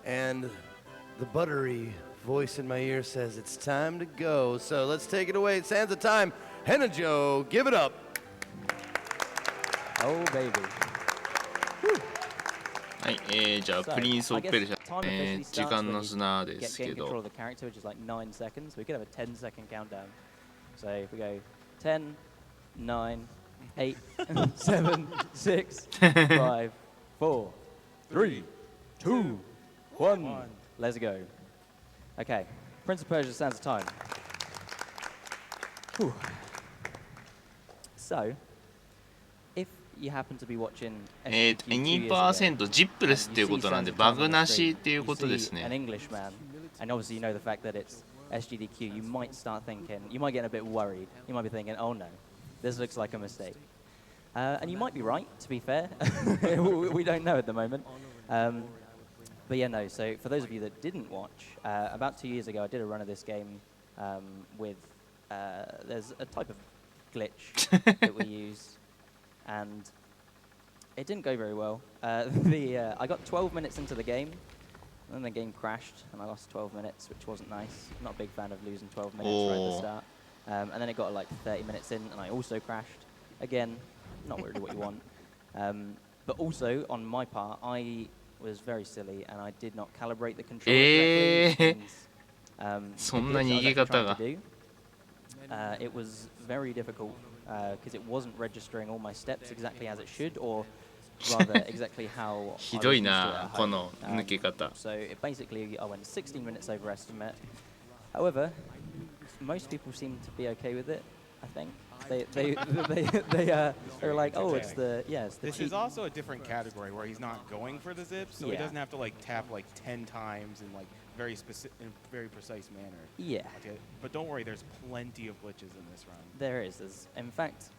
and the buttery voice in my ear says it's time to go. So let's take it away. Sands of time. Hennejoe, give it up. Oh, baby. はい、じゃあプリンスオブペルシャ、時間の砂ですけど。The character, which is like 9 seconds. We could have a 10-second countdown. So if we go 10, 9, 8, 7, 6, 5, 4, 3, 2, 1. Let's go. Okay, Prince of Persia Sands of Time. Whew. So, if you happen to be watching2% ジップレスっていうことなんでバグなしっていうことですね。An Englishman, and obviously you know the fact that it's SGDQ, you might start thinking, you might get a bit worried. You might be thinking, oh no, this looks like a mistake. And you might be right, to be fair. We don't know at the moment. But yeah, no, so for those of you that didn't watch, about 2 years ago I did a run of this game with, there's a type of glitch that we use, and it didn't go very well. I got 12 minutes into the game, and then the game crashed, and I lost 12 minutes, which wasn't nice. I'm not a big fan of losing 12 minutes right at the start. And then it got like 30 minutes in, and I also crashed. Again, not really what you want. But also, on my part, I was very silly, and I did not calibrate the controller correctly. So it was very difficult, because it wasn't registering all my steps exactly as it should, or rather exactly howひどいな、この抜け方。So it basically, I went 16 minutes over estimate. However, most people seem to be okay with it, I think. They're like, oh, it's the This is also a different category where he's not going for the zips, so he doesn't have to like tap like 10 times in like very specific, in very precise manner. Yeah. Okay, but don't worry, there's plenty of glitches in this run. There is. In fact,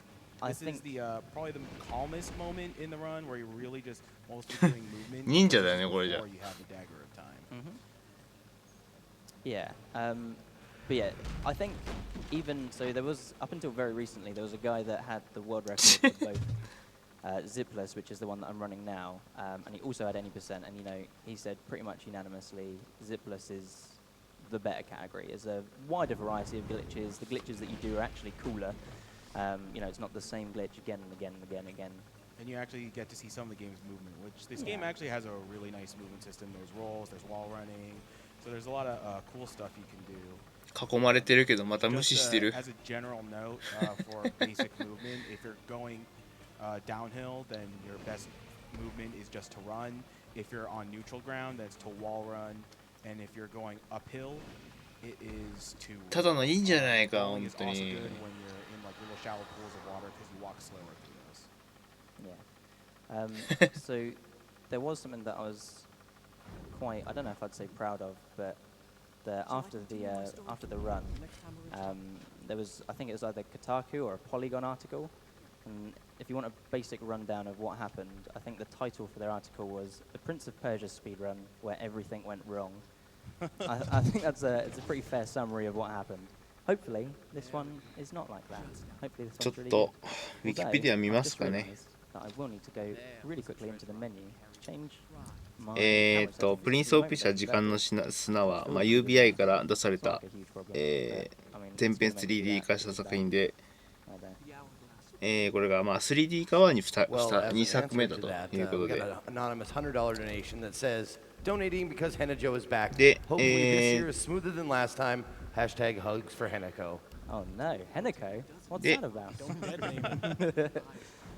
I think this is the probably the calmest moment in the run where you're really just mostly doing movement. 忍者だよねこれじゃ。 Before you have the dagger of time. Yeah. But yeah, I think even so, there was up until very recently there was a guy that had the world record for both zipless, which is the one that I'm running now, and he also had any percent. And you know, he said pretty much unanimously, zipless is the better category. There's a wider variety of glitches. The glitches that you do are actually cooler. You know, it's not the same glitch again and again and again and again. And you actually get to see some of the game's movement, which this game actually has a really nice movement system. There's rolls, there's wall running, so there's a lot of cool stuff you can do. 囲まれてるけどまた無視してる。 As a general note, for basic movement, if you're going downhill, then your best movement is just to run. If you're on neutral ground, that's to wall run. And if you're going uphill, it is to. ただのいいんじゃないか本当に。 When you're in like little shallow pools of water because you walk slower through those. Yeah. So there was something that I was quite, I don't know if I'd say proud of, but after the run, there was, I think it was either Kotaku or a Polygon article, and if you want a basic rundown of what happened, I think the title for their article was "The Prince of Persia speedrun where everything went wrong." I think it's a pretty fair summary of what happened. Hopefully, this one is not like that. Hopefully, this one's really good. ちょっとウィキペディア見ますかね。 I will need to go really quickly into the menu. Change. プリンスオブペルシャ時間の砂は、UBI から出された、全編 3D 化した作品で、これが3D 化は 2作目だということで。で、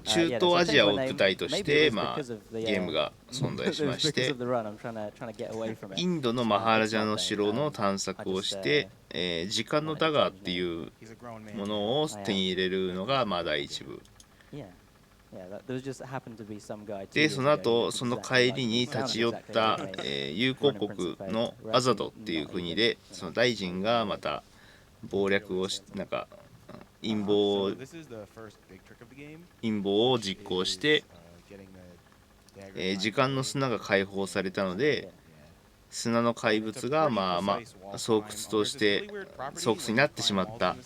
中東アジアを舞台として、ゲームが存在しまして、インドのマハラジャの城の探索をして、時間のダガーっていうものを手に入れるのが第一部。で、その後、その帰りに立ち寄った、友好国のアザドっていう国で、その大臣がまた謀略をなんか陰謀を実行して、時間の砂が解放されたので、砂の怪物が巣窟になってしまった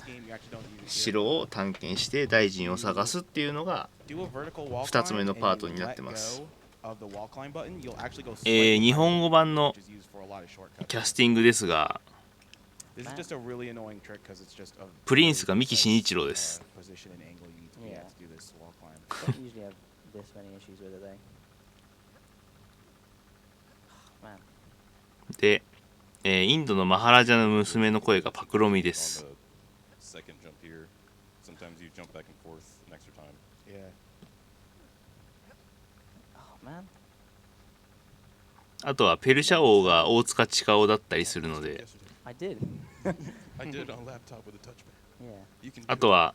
城を探検して大臣を探すっていうのが2つ目のパートになってます。of the wall climb button, you'll actually go 日本語版の which is used for a lot of shortcuts. キャスティングですが、 This is just a really annoying trick because it's just a プリンスが三木真一郎です。 position and angle you need to be Yeah. at to do this wall climb. Don't usually have this many issues with it though. Man. で、インドのマハラジャの娘の声がパクロミです。 Second jump here. Sometimes you jump back and forth an extra time. Yeah. Oh man. あとはペルシャ王が大塚千佳夫だったりするので、 I did. I did on laptop with a touchpad. Yeah. You can あとは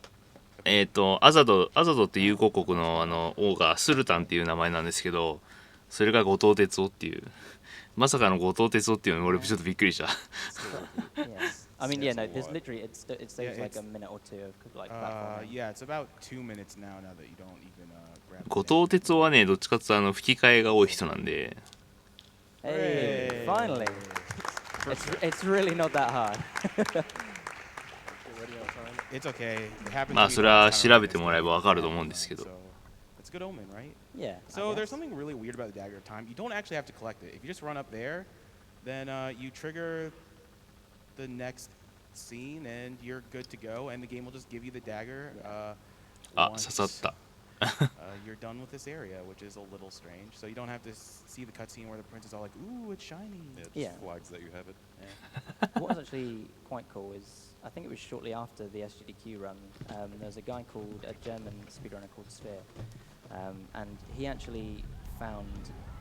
アザドっていう公国の王がスルタンっていう名前なんですけど、それが後藤哲夫っていう、まさかの後藤哲夫っていうのに俺ちょっとびっくりした。 Yes. I mean, yeah, no. There's literally it saves Yeah, like it's- a minute or two of like platforming. Yeah, it's about 2 minutes now that you don't even grab. 後藤哲夫はね、どっちかっていうと吹き替えが多い人なんで、 Hey, finally. It's really not that hard. It's okay. It happens. まあ to me それは all the time 調べてもらえばわかると思うんですけど、 So it's a good omen, right? Yeah. So I there's guess. something really weird about the dagger of time. You don't actually have to collect it. If you just run up there, then you trigger the next scene and you're good to go. And the game will just give you the dagger. あ、 once, 刺さった。 you're done with this area, which is a little strange. So you don't have to see the cutscene where the prince is all like, "Ooh, it's shiny." Yeah, it just Yeah. flags that you have it. What was actually quite cool is I think it was shortly after the SGDQ run. There was a guy called a German speedrunner called Sphere, and he actually found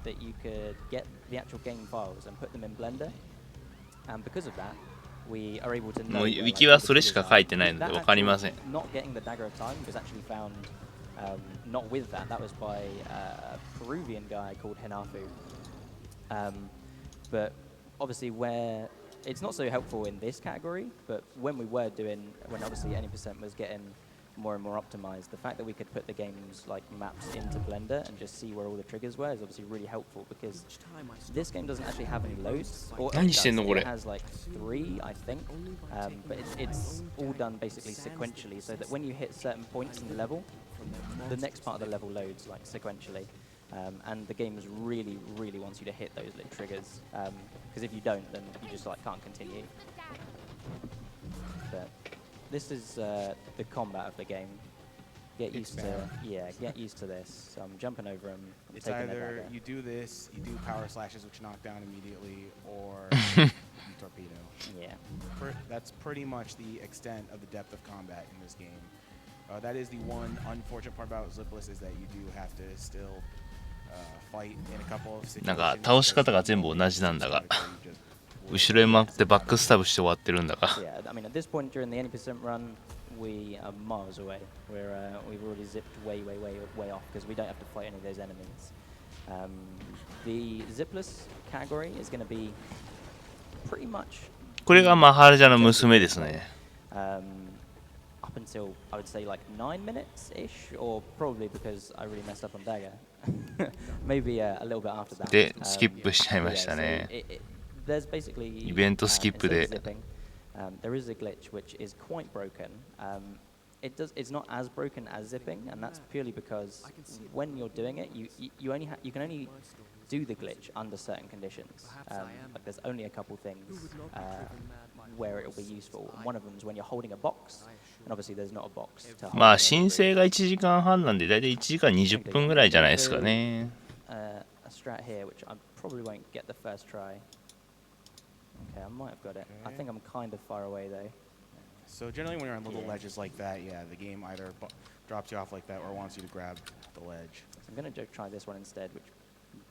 that you could get the actual game files and put them in Blender, and because of that, we are able to know. もう where, ウィ like, キ all は the それしか triggers 書 are. いてないので That わかりま actual せん。 Not getting the dagger of time was actually found. Not with that. That was by a Peruvian guy called Hennejoe. But obviously, where it's not so helpful in this category, but when obviously any percent was getting more and more optimized, the fact that we could put the game's like maps into Blender and just see where all the triggers were is obviously really helpful because this game doesn't actually have any loads. Or it 何してんのこれ。 has like 3, I think, but it's all done basically sequentially, so that when you hit certain points in the level, the next part of the level loads like sequentially, and the game really wants you to hit those little triggers, because if you don't, then you just like can't continue. But this is the combat of the game. Get used to this. So I'm jumping over them. It's taking their either dagger. you do this, you do power slashes, which knock down immediately, or you torpedo. Yeah. That's pretty much the extent of the depth of combat in this game. That is the one unfortunate part about Zipless is that you do have to still fight in a couple of situations. なんか倒し方が全部同じなんだが、後ろへ回ってバックスタブして終わってるんだが。 Yeah, I mean, at this point during the 80% run, we are miles away. We've already zipped way off because we don't have to fight any of those enemies. The zipless category is going to be pretty much. これがマハラジャの娘ですね。Up until I would say like 9 minutes ish, or probably because I really messed up on dagger. Maybe a little bit after that. で、スキップしちゃいましたね。 There's basically イベントスキップで。 instead of zipping, there is a glitch which is quite broken. It's not as broken as zipping, and that's purely because when you're doing it, you can only do the glitch under certain conditions. Like there's only a couple things where it will be useful. One of them is when you're holding a box, and obviously there's not a box to hold. まあ申請が1時間半なんでだいたい1時間20分ぐらいじゃないですかね。A strat here which I probably won't get the first try. Okay, I might have got it. I think I'm kind of far away though. So generally when you're on little ledges like that, yeah, the game either drops you off like that or wants you to grab the ledge. So I'm going to try this one instead, which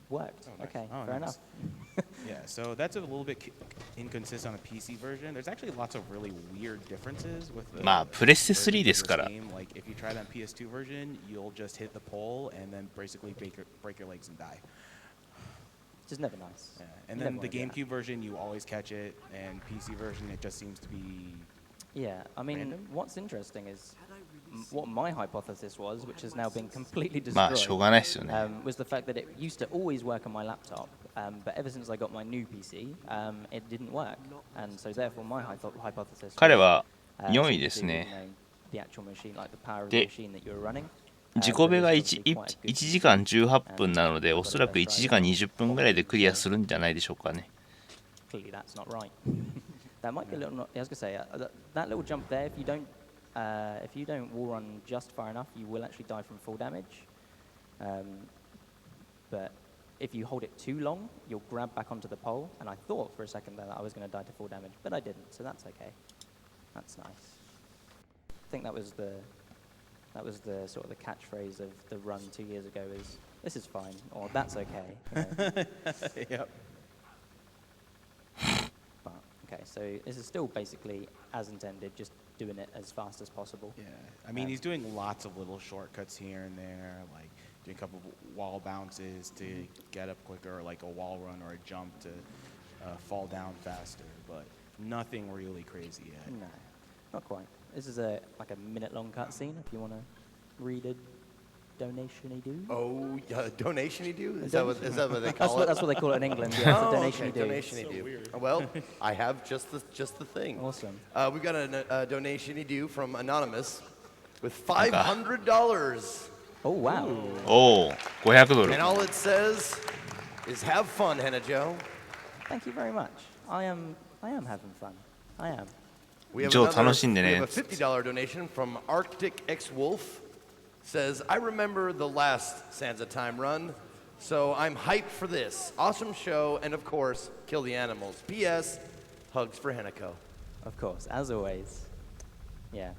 worked. Oh, nice. Okay, Oh, fair nice. enough. Yeah, so that's a little bit inconsistent on the PC version. There's actually lots of really weird differences with the まあプレステ3 versions です of から。 this game. Like if you try that on PS2 version, you'll just hit the pole and then basically break your legs and die. Which is never nice. Yeah. And You then never the wanna do that. GameCube version, you always catch it, and PC version, it just seems to be. Yeah, I mean, Random? what's interesting is what my hypothesis was, which has now been completely まあしょう destroyed, がないですよね。 was the fact that it used to always work on my laptop, but ever since I got my new PC, it didn't work. And so therefore my hypothesis 彼は was, 4 something 位 to です do with, ね。 the actual machine, like the power of the で machine that you were running. 自己ベが 1時間18分なので、おそらく1時間20分ぐらいでクリアするんじゃないでしょうかね。Clearly, that's not right. That might be a little. I was gonna say that little jump there. If you don't wall run just far enough, you will actually die from full damage. But if you hold it too long, you'll grab back onto the pole. And I thought for a second that I was going to die to full damage, but I didn't. So that's okay. That's nice. I think that was the sort of the catchphrase of the run 2 years ago is "This is fine" or "That's okay." You know? Yep. But okay, so this is still basically as intended, just doing it as fast as possible. Yeah, I mean, he's doing lots of little shortcuts here and there, like doing a couple of wall bounces to get up quicker, or like a wall run or a jump to fall down faster, but nothing really crazy yet. No, not quite. This is like a minute-long cutscene. If you want to read a donation-y do. Oh, donation-y do? Is that what they call it? That's what they call it in England. Yeah, it's a donation-y do. Donation-y do. Well, I have just the thing. Awesome. We've got a donation-y do from Anonymous with $500. Oh wow. おお、500ドル。 And all it says is have fun, Hennejoe. Thank you very much. I am having fun. I am. We have ジョー another- 楽しんでね。 we have a $50 donation from Arctic X Wolf. Says, I remember the last Sansa Time run, so I'm hyped for this. Awesome show, and of course, kill the animals. P.S. Hugs for Hennejoe. Of course, as always. Yeah.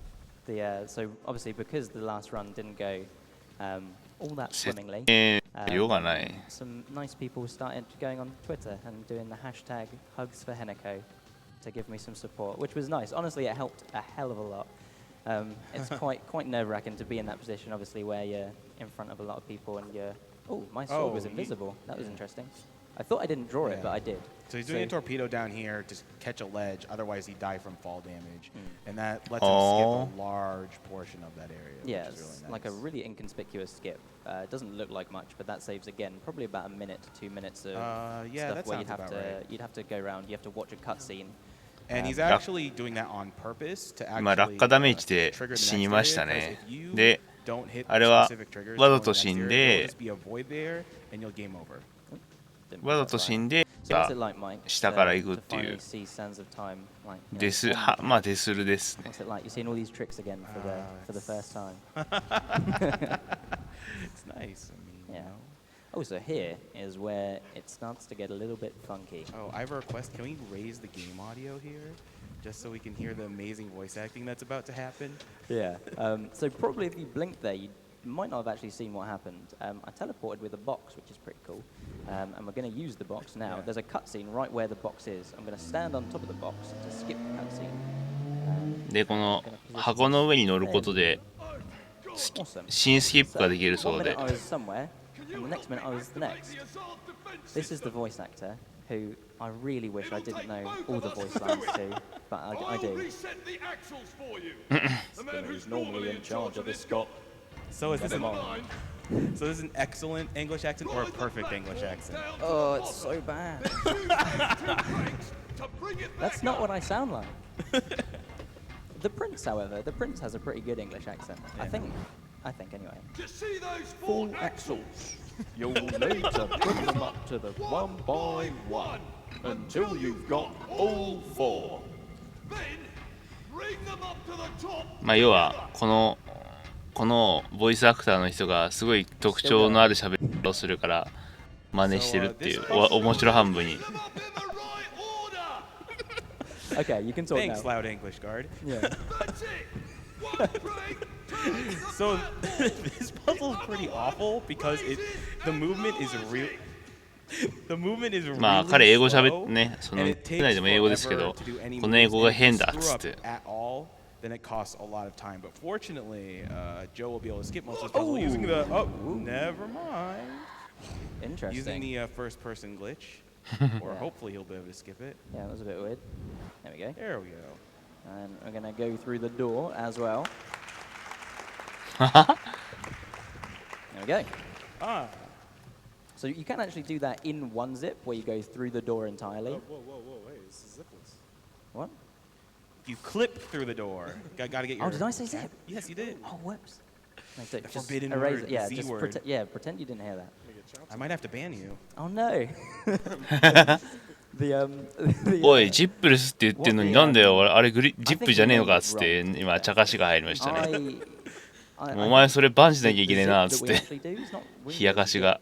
So obviously because the last run didn't go all that 説 swimmingly, 明ようがない。 some nice people started going on Twitter and doing the hashtag Hugs for Hennejoe to give me some support, which was nice. Honestly, it helped a hell of a lot. It's quite nerve-wracking to be in that position, obviously, where you're in front of a lot of people and you're... Oh, my sword was invisible. That was interesting. I thought I didn't draw it, but I did. So he's doing a torpedo down here to catch a ledge, otherwise he'd die from fall damage. And that lets him skip a large portion of that area, Yeah, which is it's really like nice. a really inconspicuous skip. It doesn't look like much, but that saves, again, probably about a minute to 2 minutes of yeah, stuff that where sounds about right. you'd have to go around, you have to watch a cutscene. And he's actually doing that on purpose to 今 actually 落下ダメージで trigger the 死に next ました area, ね because if you で don't hit あれは specific triggers わざ going と to the 死 next ん area, で there'll just be a void there, and you'll game over. Didn't わざ realize と that. 死んで So what's it like, Mike, 下から行く to っていう finally see Sands of Time? Like, you know, です。 on- はまあデスルですね。 What's it like? You've seen all these tricks again for the first time. It's nice. I mean, you Yeah. know. Oh, so here is where it starts to get a little bit funky. Oh, I have a request. Can we raise the game audio here, just so we can hear the amazing voice acting that's about to happen? Yeah. So probably if you blinked there, you might not have actually seen what happened. I teleported with a box, which is pretty cool. And we're going to use the box now. Yeah. There's a cutscene right where the box is. I'm going to stand on top of the box to skip the cutscene. でこの箱の上に乗ることで Awesome. 新スキップができる One そうで minute I was somewhere, and the next minute I was the next. This is the voice actor who I really wish I didn't know all the voice lines to, but I do. The man who's normally in charge of this Scott. So is this Come an, on. so this is an excellent English accent or a perfect English accent? Oh, it's so bad. That's not what I sound like. The Prince, however, the Prince has a pretty good English accent. I think anyway. Full axles. You'll need to bring them up to the one by one until you've got all four. まあ要はこのボイスアクターの人がすごい特徴のある喋りをするから真似してるっていう面白半分に Okay, you can talk Thanks, now. loud English guard. Yeah. So this puzzle is pretty awful because the movement is real. The movement is really まあ彼英語喋 slow, ってねその and 国 it takes 内でも英語ですけ forever ど to do any この英語 moves, が and if 変 you だっ screw つっ up て at all, then it costs a lot of time. But fortunately, Joe will be able to skip most of this puzzle using the never mind. Interesting. Using the first-person glitch, or hopefully he'll be able to skip it. Yeah, that was a bit weird. There we go. There we go. And we're going to go through the door as well. There we go. Ah. So you can actually do that in one zip, where you go through the door entirely. Whoa, hey, this is zipless. What? You clip through the door. Got to get your. Oh, did I say zip? Yes, you did. Oh, whoops. No, don't- just forbidden erase word, it. Yeah, the Z just word. pretend you didn't hear that. I might have to ban you. Oh no. the おい、ジップルスって言ってんのになんで俺あれジップじゃねえのかっつって今茶化しが入りましたね。お前それバンしなきゃいけねえなっつって冷やかしが。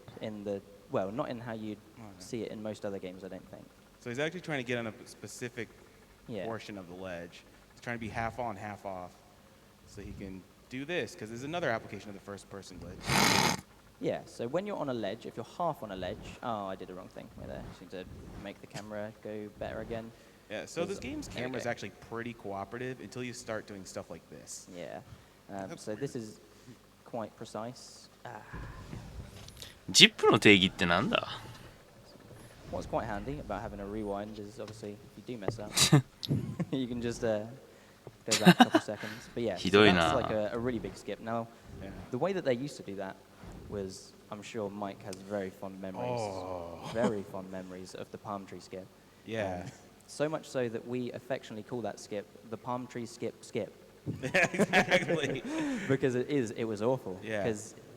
Well, not in how you see it in most other games, I don't think. So he's actually trying to get on a specific Yeah. portion of the ledge. He's trying to be half on, half off, so he can do this. Because there's another application of the first-person ledge. Yeah, so when you're on a ledge, if you're half on a ledge, oh, I did the wrong thing right there. I need to make the camera go better again. Yeah. So this game's camera is actually pretty cooperative until you start doing stuff like this. Yeah. So this is quite precise. ジップの定義ってなんだ？ What's quite handy about having a rewind is obviously if you do mess up, you can just go back a couple seconds. But yeah, so that's like a really big skip. Now, the way that they used to do that was, I'm sure Mike has very fond memories, very fond memories of the palm tree skip. Yeah. So much so that we affectionately call that skip the palm tree skip. Exactly. Because it was awful. Yeah.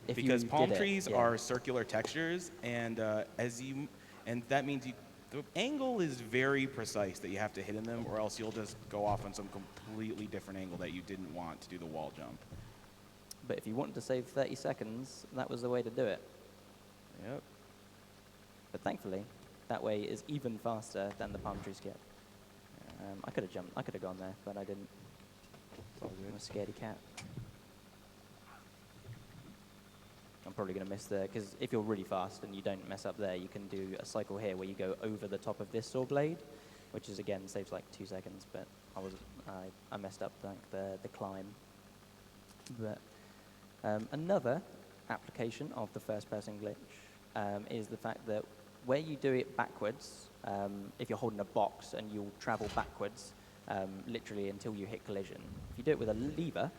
Because palm trees yeah. are circular textures, and that means the angle is very precise that you have to hit in them, or else you'll just go off on some completely different angle that you didn't want to do the wall jump. But if you wanted to save 30 seconds, that was the way to do it. Yep. But thankfully, that way is even faster than the palm tree skip. I could have jumped. I could have gone there, but I didn't. I'm a scaredy cat. I'm probably going to miss because if you're really fast and you don't mess up there, you can do a cycle here where you go over the top of this saw blade, which is again saves like 2 seconds. But I messed up the climb. But another application of the first-person glitch is the fact that where you do it backwards, if you're holding a box and you'll travel backwards, literally until you hit collision. If you do it with a lever,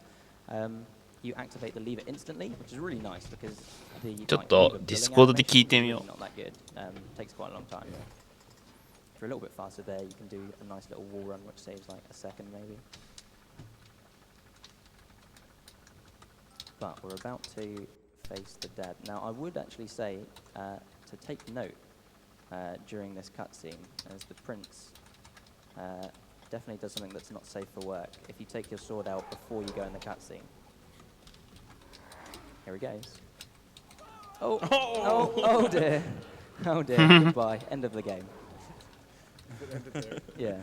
you activate the lever instantly, which is really nice because the ちょっとディスコードで聞いてみよう。 not that good. Takes quite a long time. If you're a little bit faster there, you can do a nice little wall run, which saves like a second maybe. But we're about to face the dad. Now, I would actually say to take note during this cutscene, as the prince definitely does something that's not safe for work. If you take your sword out before you go in the cutscene. Here he goes. Oh dear. Oh dear. Goodbye. End of the game. Yeah.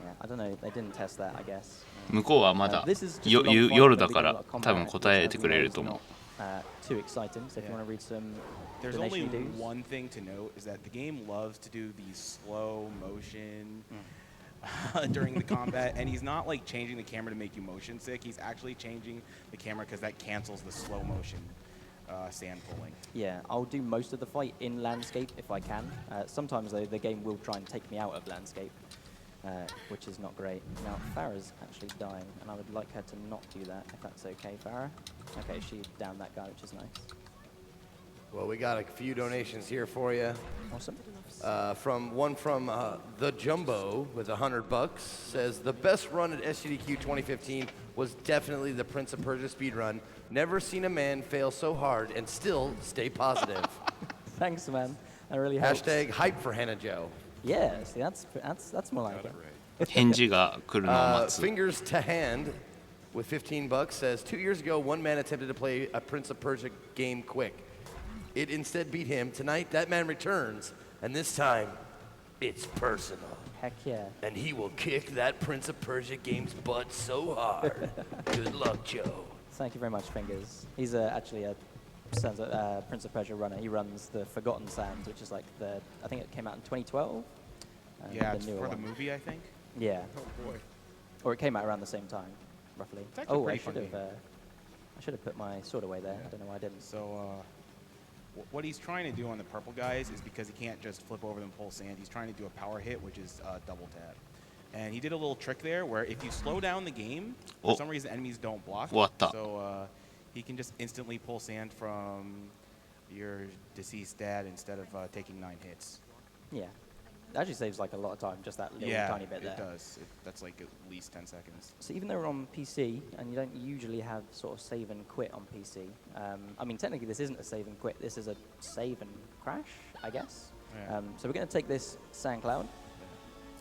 Yeah, I don't know. They didn't test that, I guess. 向こうはまだ夜だから多分答えてくれると思う。Too exciting. So if you want to read some There's only donation dues. one thing to note is that the game loves to do these slow motion during the combat, and he's not like changing the camera to make you motion sick. He's actually changing the camera because that cancels the slow motion sand pulling. Yeah, I'll do most of the fight in landscape if I can. Sometimes though, the game will try and take me out of landscape, which is not great. Now Farah's actually dying, and I would like her to not do that if that's okay, Farah. Okay, she downed that guy, which is nice. Well, we got a few donations here for you. Awesome. From the Jumbo with $100 says the best run at SGDQ 2015 was definitely the Prince of Persia speedrun. Never seen a man fail so hard and still stay positive. Thanks, man. That really helps. Hashtag hype for Hennejoe. Yeah, see, that's more like it. 返事が来るのを待つ。 Fingers to hand with $15 says 2 years ago, one man attempted to play a Prince of Persia game quick. It instead beat him. Tonight, that man returns, and this time, it's personal. Heck yeah. And he will kick that Prince of Persia game's butt so hard. Good luck, Joe. Thank you very much, Fingers. He's actually a Prince of Persia runner. He runs the Forgotten Sands, which is like I think it came out in 2012. Yeah, the it's newer for the one. movie, I think. Yeah. Oh boy. Or it came out around the same time, roughly. It's actually Oh, I pretty should funny. have. I should have put my sword away there. I don't know why I didn't. So what he's trying to do on the purple guys is because he can't just flip over them and pull sand. He's trying to do a power hit, which is double tap. And he did a little trick there where if you slow down the game, for some reason enemies don't block. So he can just instantly pull sand from your deceased dad instead of taking 9 hits. Yeah. actually saves like a lot of time, just that little Yeah, tiny bit there. it does. That's like at least 10 seconds. So even though we're on PC, and you don't usually have sort of save and quit on PC, I mean, technically this isn't a save and quit, this is a save and crash, I guess. Yeah. So we're going to take this sand cloud.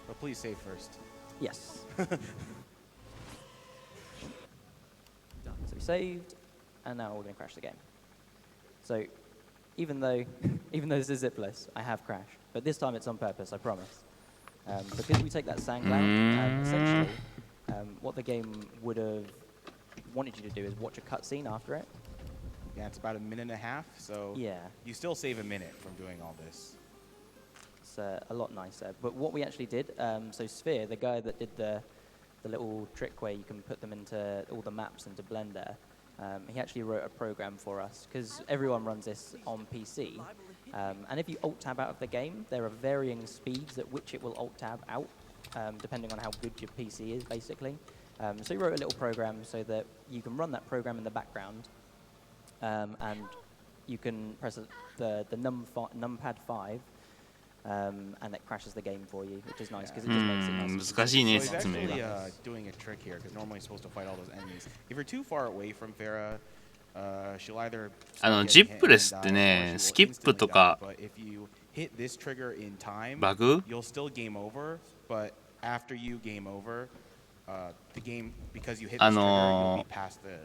But please save first. Yes. So we saved, and now we're going to crash the game. So even though this is zipless, I have crashed. But this time it's on purpose, I promise. Because we take that sand cloud, essentially, what the game would have wanted you to do is watch a cutscene after it. Yeah, it's about a minute and a half, so Yeah. you still save a minute from doing all this. It's a lot nicer. But what we actually did, so Sphere, the guy that did the little trick where you can put them into all the maps into Blender, he actually wrote a program for us, because everyone runs this on PC. And if you alt-tab out of the game, there are varying speeds at which it will alt-tab out, depending on how good your PC is, basically. So he wrote a little program so that you can run that program in the background, and you can press the numpad 5, and it crashes the game for you, which is nice, because it just makes it nice and 難しいね So he's 説明 actually が doing a trick here, because normally you're supposed to fight all those enemies. If you're too far away from Farah, she'll either ジップレスってね、スキップとか But if you hit this trigger in time, バグ you'll still game over. But after you game over, the game, because you hit this trigger, you'll be past the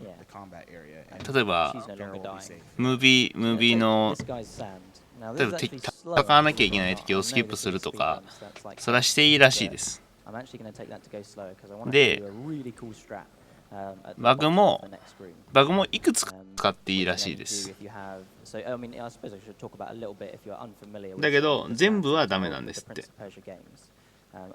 Yeah. combat area. And 例えば She's no Farah longer will be dying. safe. ムービーの This guy's sand. Now, 例え this ば is 敵 actually 戦 slower. わなきゃいけない敵を I スキッ know プ this する is とか speedruns, that's like それはしていいらしいです I'm actually going to take that to go slower because I want to で do a really cool strat. At the バグ bottom も of the next screen. バグもいくつか Um, 使っていい which らしい then で you す do if you have. So I mean, I suppose I should talk about a little bit if you're unfamiliar with だけど the 全部は stats ダメ of なんで the すって Prince of Persia games.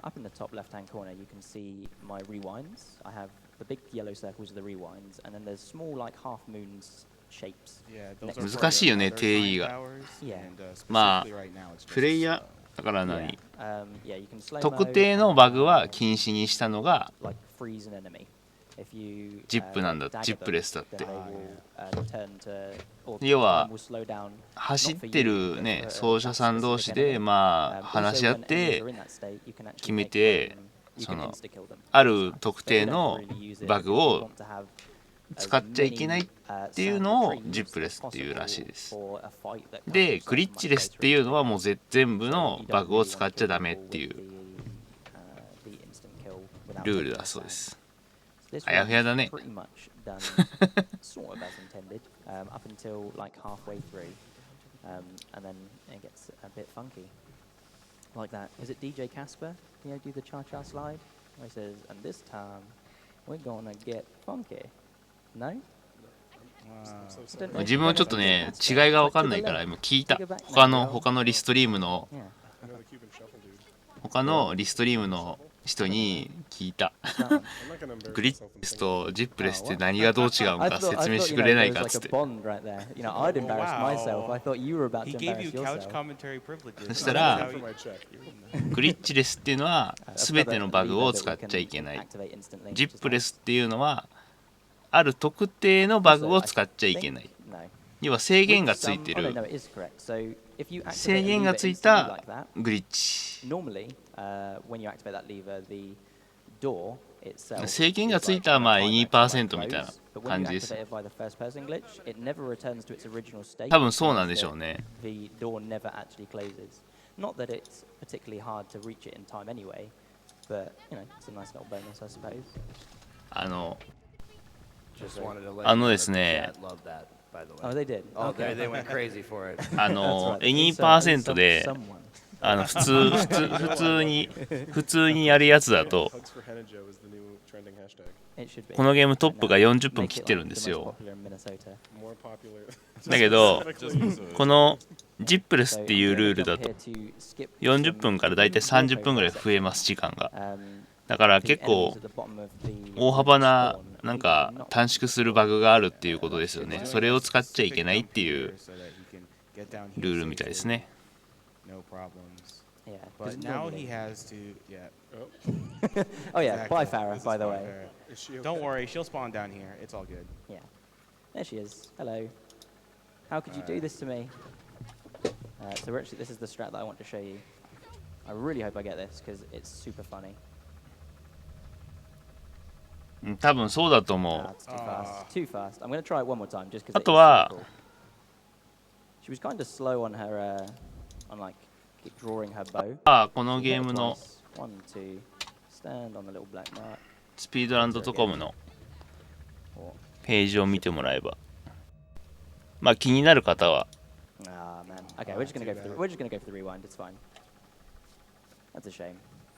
Up in the top left-hand corner, you can see my rewinds. I have the big yellow circles are the rewinds, and then there's small like half moons shapes. Yeah, those Next are to 難 for しいよね other 定義 time が powers, Yeah. and, まあ specifically right now, it's just, プレイヤーだから Yeah. 何 Yeah, you can slow 特 mo 定のバグは and, 禁止にしたのが like freeze an enemy. If you ジップなんだ dagger ジップレスだっ them, て then they will, turn to, or 要は time will slow down. 走ってるね奏者さん同士でまあ話し合って決めてそのある特定のバグを使っちゃいけないっていうのをジップレスっていうらしいですでグリッチレスっていうのはもう全部のバグを使っちゃダメっていうルールだそうです あやふやだね Pretty much done sort of as intended, up until like halfway through, and then it gets a bit funky, like that. Is it DJ Casper? You know, do the cha-cha slide, where he says, "And this time, we're gonna get funky." No. 自分はちょっとね違いが分かんないから今聞いた他のリストリームの Yeah. 他のリストリームの人に聞いたグリッチレスとジップレスって何がどう違うんか説明してくれないかっつって Bond right there. You know, I'd embarrass myself. I thought you were about He to gave embarrass you couch yourself. commentary privileges. そしたら That's how you- グリッチレスっていうのは全てのバグを使っちゃいけないジップレスっていうのはある特定のバグを使っちゃいけない要は制限がついてる制限がついたグリッチ Normally, when you activate that lever, the door itself 制限がついたまあ 2% みたいな But when 感 you じです activate it by the first person glitch, it never returns to its original state. 多分そうなんでしょうね The door never actually closes. Not that it's particularly hard to reach it in time anyway, but you know, it's a nice little bonus, I suppose. あの Just wanted to let あ you の know です that ね chat loved that, by the way. Oh, they did. Oh, Okay. they went crazy for it. あ That's の right. 2% で Someone. 普通にやるやつだと Hugs for Hennejoe is the new trending hashtag. It should be. このゲームトップが But no, 40分 make 切 it ってる like んで the す most よ popular in Minnesota. More popular. だけど Specifically, このジップレス So っていう I'm ルー gonna ルだ jump と here to skip 40 some 分からだいたい30分ぐらい増えます時間がだから結構大幅ななんか短縮するバグがあるっていうことですよねそれを使っちゃいけないっていうルールみたいですね No problems. Yeah, But because now normally- he has to, yeah. Oh yeah, Exactly. bye Farah, This by is the fine. way. Is she okay? Don't worry, she'll spawn down here. It's all good. Yeah, there she is. Hello. How could you do this to me? So we're actually, this is the strat that I want to show you. I really hope I get this because it's super funny. うん多分そうだと思 Ah, う。 it's too fast. Too fast. I'm going to try it one more time just because あ it's とは so cool. She was kind of slow on her, on like keep drawing her bow. この So ゲ you ー get ム it の twice. 1, 2, stand on the little black mark. スピードランドトコムの Or, ページを見てもらえば、まあ気になる方は ah man. Okay, we're just gonna go for the we're just gonna go for the rewind. It's fine. That's a shame.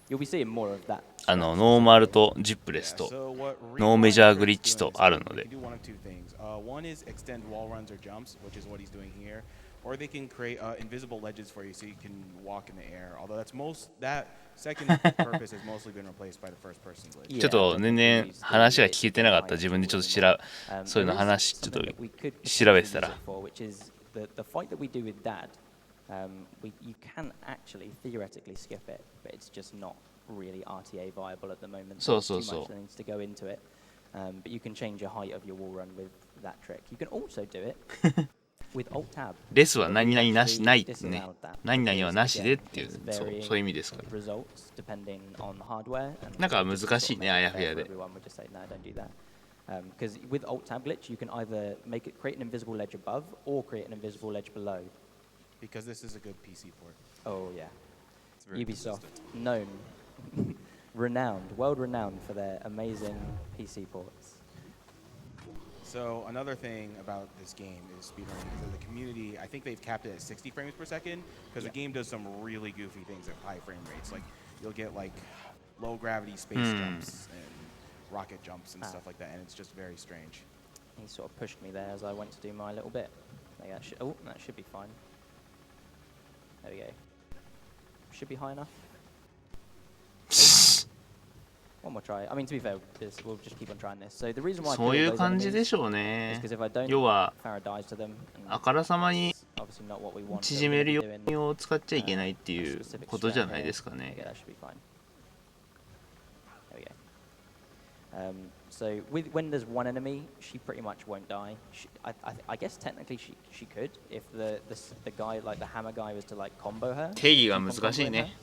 You'll be seeing more of that. ノーマルとジップレス Yeah, と so what ノーメジャー Rewind グリッ is チ doing と is あるの they で can do one of two things. One is extend wall runs or jumps, which is what he's doing here, or they can create invisible ledges for you so you can walk in the air. Although that second purpose has mostly been replaced by the first person glitch. ちょっと全然話が聞けてなかった。自分でちょっとそういうの話ちょっと調べてたら which is the fight that we do with Dad. You can actually theoretically skip it, but it's just not really RTA viable at the moment. So, There's too so. much that needs to go into it. But you can change the height of your wall run with that trick. You can also do it with Alt Tab. レスは何々なしないってね Disallowed that 何々はなしで because, っていう again, そう varying そういう意味ですから results depending on hardware. And なんか just to 難しいね sort of あ make や it ふ fair や for で everyone, we'll just say no, don't do that. Because with Alt Tab glitch, you can either make it create an invisible ledge above or create an invisible ledge below. Because this is a good PC port. Oh yeah, It's very Ubisoft, consistent. known, renowned, world renowned for their amazing PC ports. So another thing about this game is speedrunning is that the community, I think they've capped it at 60 frames per second because the game does some really goofy things at high frame rates. Like you'll get like low gravity space jumps and rocket jumps and stuff like that, and it's just very strange. He sort of pushed me there as I went to do my little bit. Like that should be fine. There we go. Should be high enough. One more try. I mean, to be fair, we'll just keep on trying this. So the reason why I そういう killed those 感じ enemies でしょう is ね because if I don't 要は Farah dies to them, and あからさまに it's obviously not what we want. 縮める要因を使っちゃいけないっていう specific ことじゃ strat ない here. ですか Okay, ね that should be fine. There we go. So when there's one enemy, she pretty much won't die. I guess technically she could if the guy like the hammer guy was to like combo her. 定義が keep on 難しい comboing ね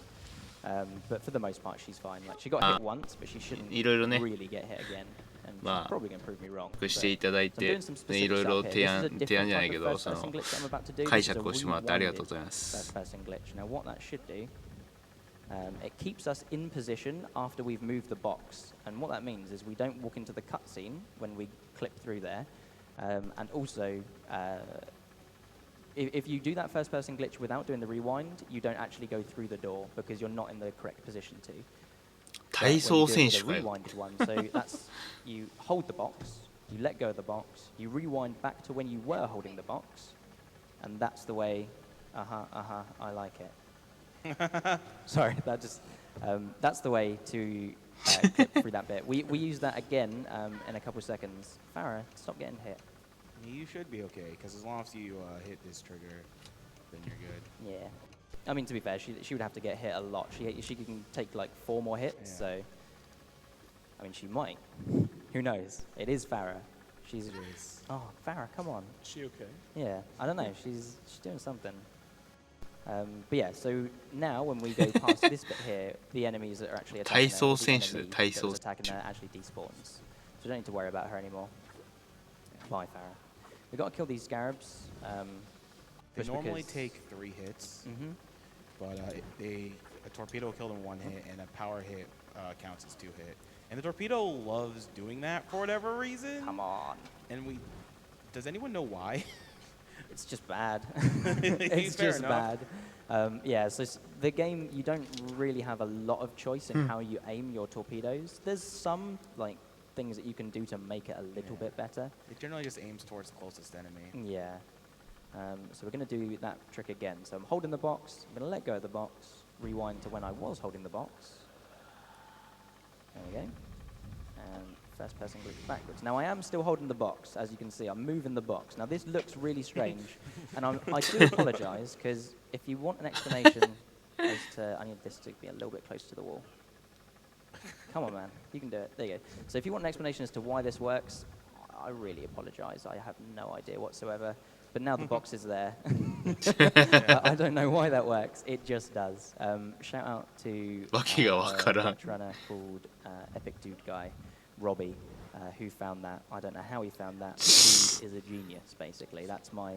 her. But for the most part, she's fine. Like she got hit once, but she shouldn't いろいろね really get hit again. And she's まあ probably going to prove me wrong. していただい So I'm て doing some ねい specific ろいろ stuff here. 提 This 案 is a 提案 different じゃない type け of ど first そ person の glitch that I'm about to do. 解 This is a 釈をしてもらってありがとうございま rewinded す first person glitch. Now what that should do, it keeps us in position after we've moved the box. And what that means is we don't walk into the cutscene when we clip through there. And also, if you do that first person glitch without doing the rewind, you don't actually go through the door because you're not in the correct position to. 体 When 操 you do 選 it 手 with か the よ rewinded one, so that's you hold the box, you let go of the box, you rewind back to when you were holding the box, and that's the way. I like it. Sorry, that's the way to clip through that bit. We use that again in a couple of seconds. Farah, stop getting hit. You should be okay because as long as you hit this trigger, then you're good. Yeah. I mean, to be fair, she would have to get hit a lot. She can take like 4 more hits, Yeah. so I mean, she might. Who knows? It is Farah. She's oh, Farah, come on. Is she okay? Yeah, I don't know. She's doing something. But yeah, so now when we go past this bit here, the enemies that are actually attacking her, 体操 the 選手で enemy 体 that 操 was attacking her actually despawns. So we don't need to worry about her anymore. Bye, Farah. We've got to kill these scarabs. They just normally because- take 3 hits, Mhm. but a torpedo will kill them 1 hit, and a power hit counts as 2 hit. And the torpedo loves doing that for whatever reason. Come on. And does anyone know why? It's just bad. Fair It's just enough. bad. Yeah, so the game, you don't really have a lot of choice in how you aim your torpedoes. There's some like things that you can do to make it a little Yeah. bit better. It generally just aims towards the closest enemy. Yeah. So we're going to do that trick again. So I'm holding the box. I'm going to let go of the box. Rewind to when I was holding the box. There we go. And first person glitch backwards. Now I am still holding the box. As you can see, I'm moving the box. Now this looks really strange. And I do apologize, because if you want an explanation as to... I need this to be a little bit close to the wall. Come on, man. You can do it. There you go. So if you want an explanation as to why this works, I really apologize. I have no idea whatsoever. but now the box is there. I don't know why that works. It just does. Shout out to わけがわからん。 a runner called Epic Dude Guy, Robbie, who found that. I don't know how he found that. He is a genius, basically. That's my.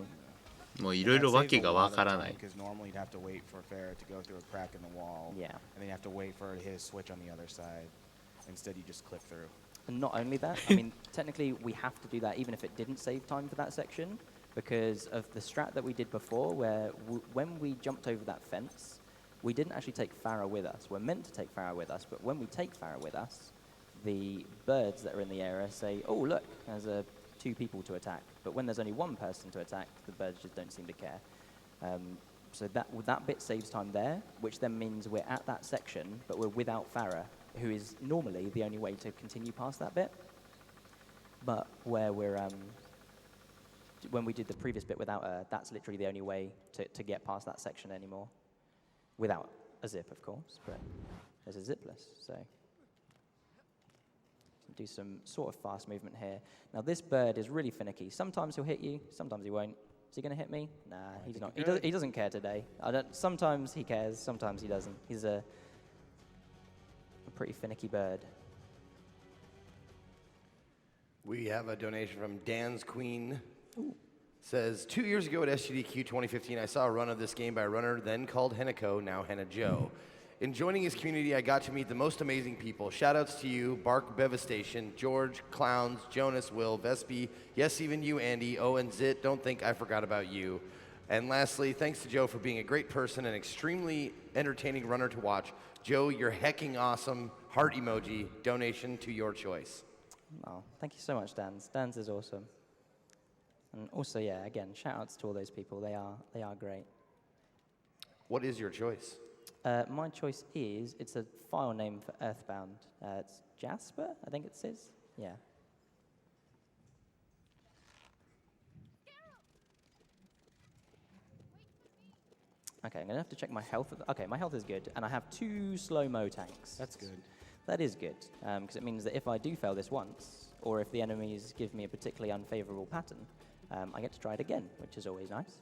もういろいろわけがわからない。 Because normally you'd have to wait for Farah to go through a crack in the wall. Yeah. And then you have to wait for her to hit a switch on the other side. Instead, you just clip through. And not only that, I mean, technically we have to do that even if it didn't save time for that section, because of the strat that we did before, where when we jumped over that fence, we didn't actually take Farah with us. We're meant to take Farah with us, but when we take Farah with us, the birds that are in the area say, oh, look, there's 2 people to attack. But when there's only 1 person to attack, the birds just don't seem to care. So that bit saves time there, which then means we're at that section, but we're without Farah, who is normally the only way to continue past that bit. But where we're, when we did the previous bit without her, that's literally the only way to get past that section anymore. Without a zip, of course, but there's a zipless, so. Do some sort of fast movement here. Now this bird is really finicky. Sometimes he'll hit you, sometimes he won't. Is he going to hit me? Nah, he's not. He doesn't care today. Sometimes he cares, sometimes he doesn't. He's a pretty finicky bird. We have a donation from Dan's Queen. Says, 2 years ago at SGDQ 2015, I saw a run of this game by a runner then called Hennejoe, now Hennejoe. In joining his community, I got to meet the most amazing people. Shoutouts to you, Bark Bevastation, George, Clowns, Jonas, Will, Vespi, yes, even you, Andy, oh, and Zit, don't think I forgot about you. And lastly, thanks to Joe for being a great person and extremely entertaining runner to watch. Joe, you're hecking awesome. Heart emoji, donation to your choice. Oh, thank you so much, Dan's. Dan's is awesome. And also, yeah, again, shout-outs to all those people. They are great. What is your choice? My choice is, it's a file name for Earthbound. It's Jasper, I think it says. Yeah. Okay, I'm going to have to check my health. Okay, my health is good, and I have 2 slow-mo tanks. That's good. That is good, because it means that if I do fail this once, or if the enemies give me a particularly unfavorable pattern, I get to try it again, which is always nice.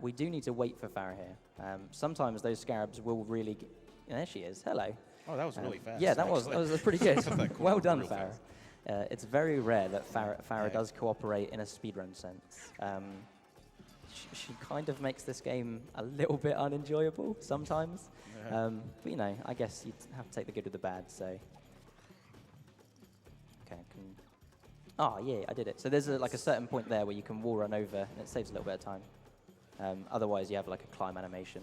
We do need to wait for Farah here. Sometimes those scarabs will really... there she is. Hello. Oh, that was really fast. Yeah, that was pretty good. Well done, real Farah. fast. It's very rare that Farah does cooperate in a speedrun sense. She kind of makes this game a little bit unenjoyable sometimes. But, you know, I guess you have to take the good with the bad, so... Okay, oh, yeah, I did it. So there's like a certain point there where you can wall run over, and it saves a little bit of time. Otherwise, you have like a climb animation.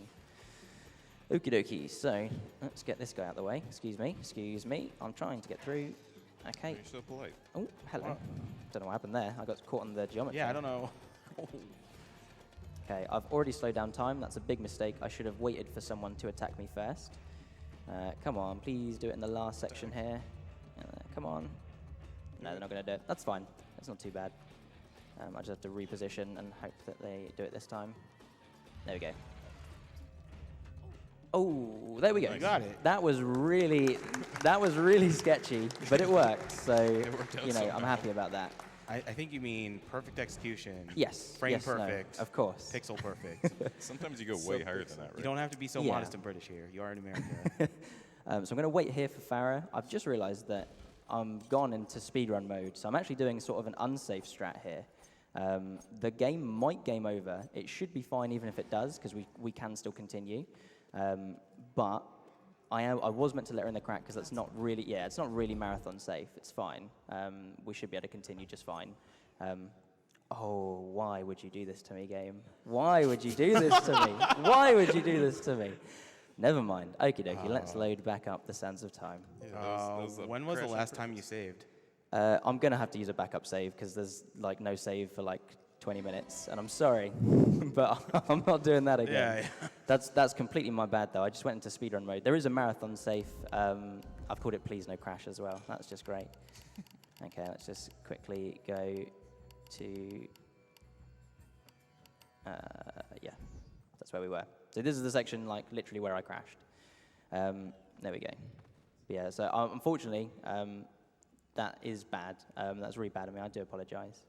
Okie dokie, so let's get this guy out of the way. Excuse me. I'm trying to get through. Okay. You're so polite. Oh, hello. Wow. Don't know what happened there. I got caught on the geometry. Yeah, I don't know. Okay, I've already slowed down time. That's a big mistake. I should have waited for someone to attack me first. Come on, please do it in the last section here. Come on. No, they're not going to do it. That's fine. It's not too bad. I just have to reposition and hope that they do it this time. There we go. Oh, there we go. You got it. That was really sketchy, but it worked. So, worked out you know, I'm somehow. happy about that. I think you mean perfect execution. Yes. Frame yes, no, perfect. of course. Pixel perfect. Sometimes you go way higher than that, right? You don't have to be so Yeah. modest and British here. You are in America. So I'm going to wait here for Farah. I've just realized that I'm gone into speedrun mode, so I'm actually doing sort of an unsafe strat here. The game might game over. It should be fine even if it does, because we can still continue. But I was meant to let her in the crack because that's not really, it's not really marathon safe. It's fine. We should be able to continue just fine. Oh, why would you do this to me, game? Why would you do this to me? Why would you do this to me? Never mind. Okie dokie, let's load back up the Sands of Time. When was the last time you saved? I'm going to have to use a backup save because there's like no save for like 20 minutes, and I'm sorry, but I'm not doing that again. Yeah. That's completely my bad, though. I just went into speedrun mode. There is a marathon safe. I've called it Please No Crash as well. That's just great. Okay, let's just quickly go to... yeah, that's where we were. So this is the section, like, literally where I crashed. There we go. But yeah, so unfortunately, that is bad. That's really bad of me. I do apologize.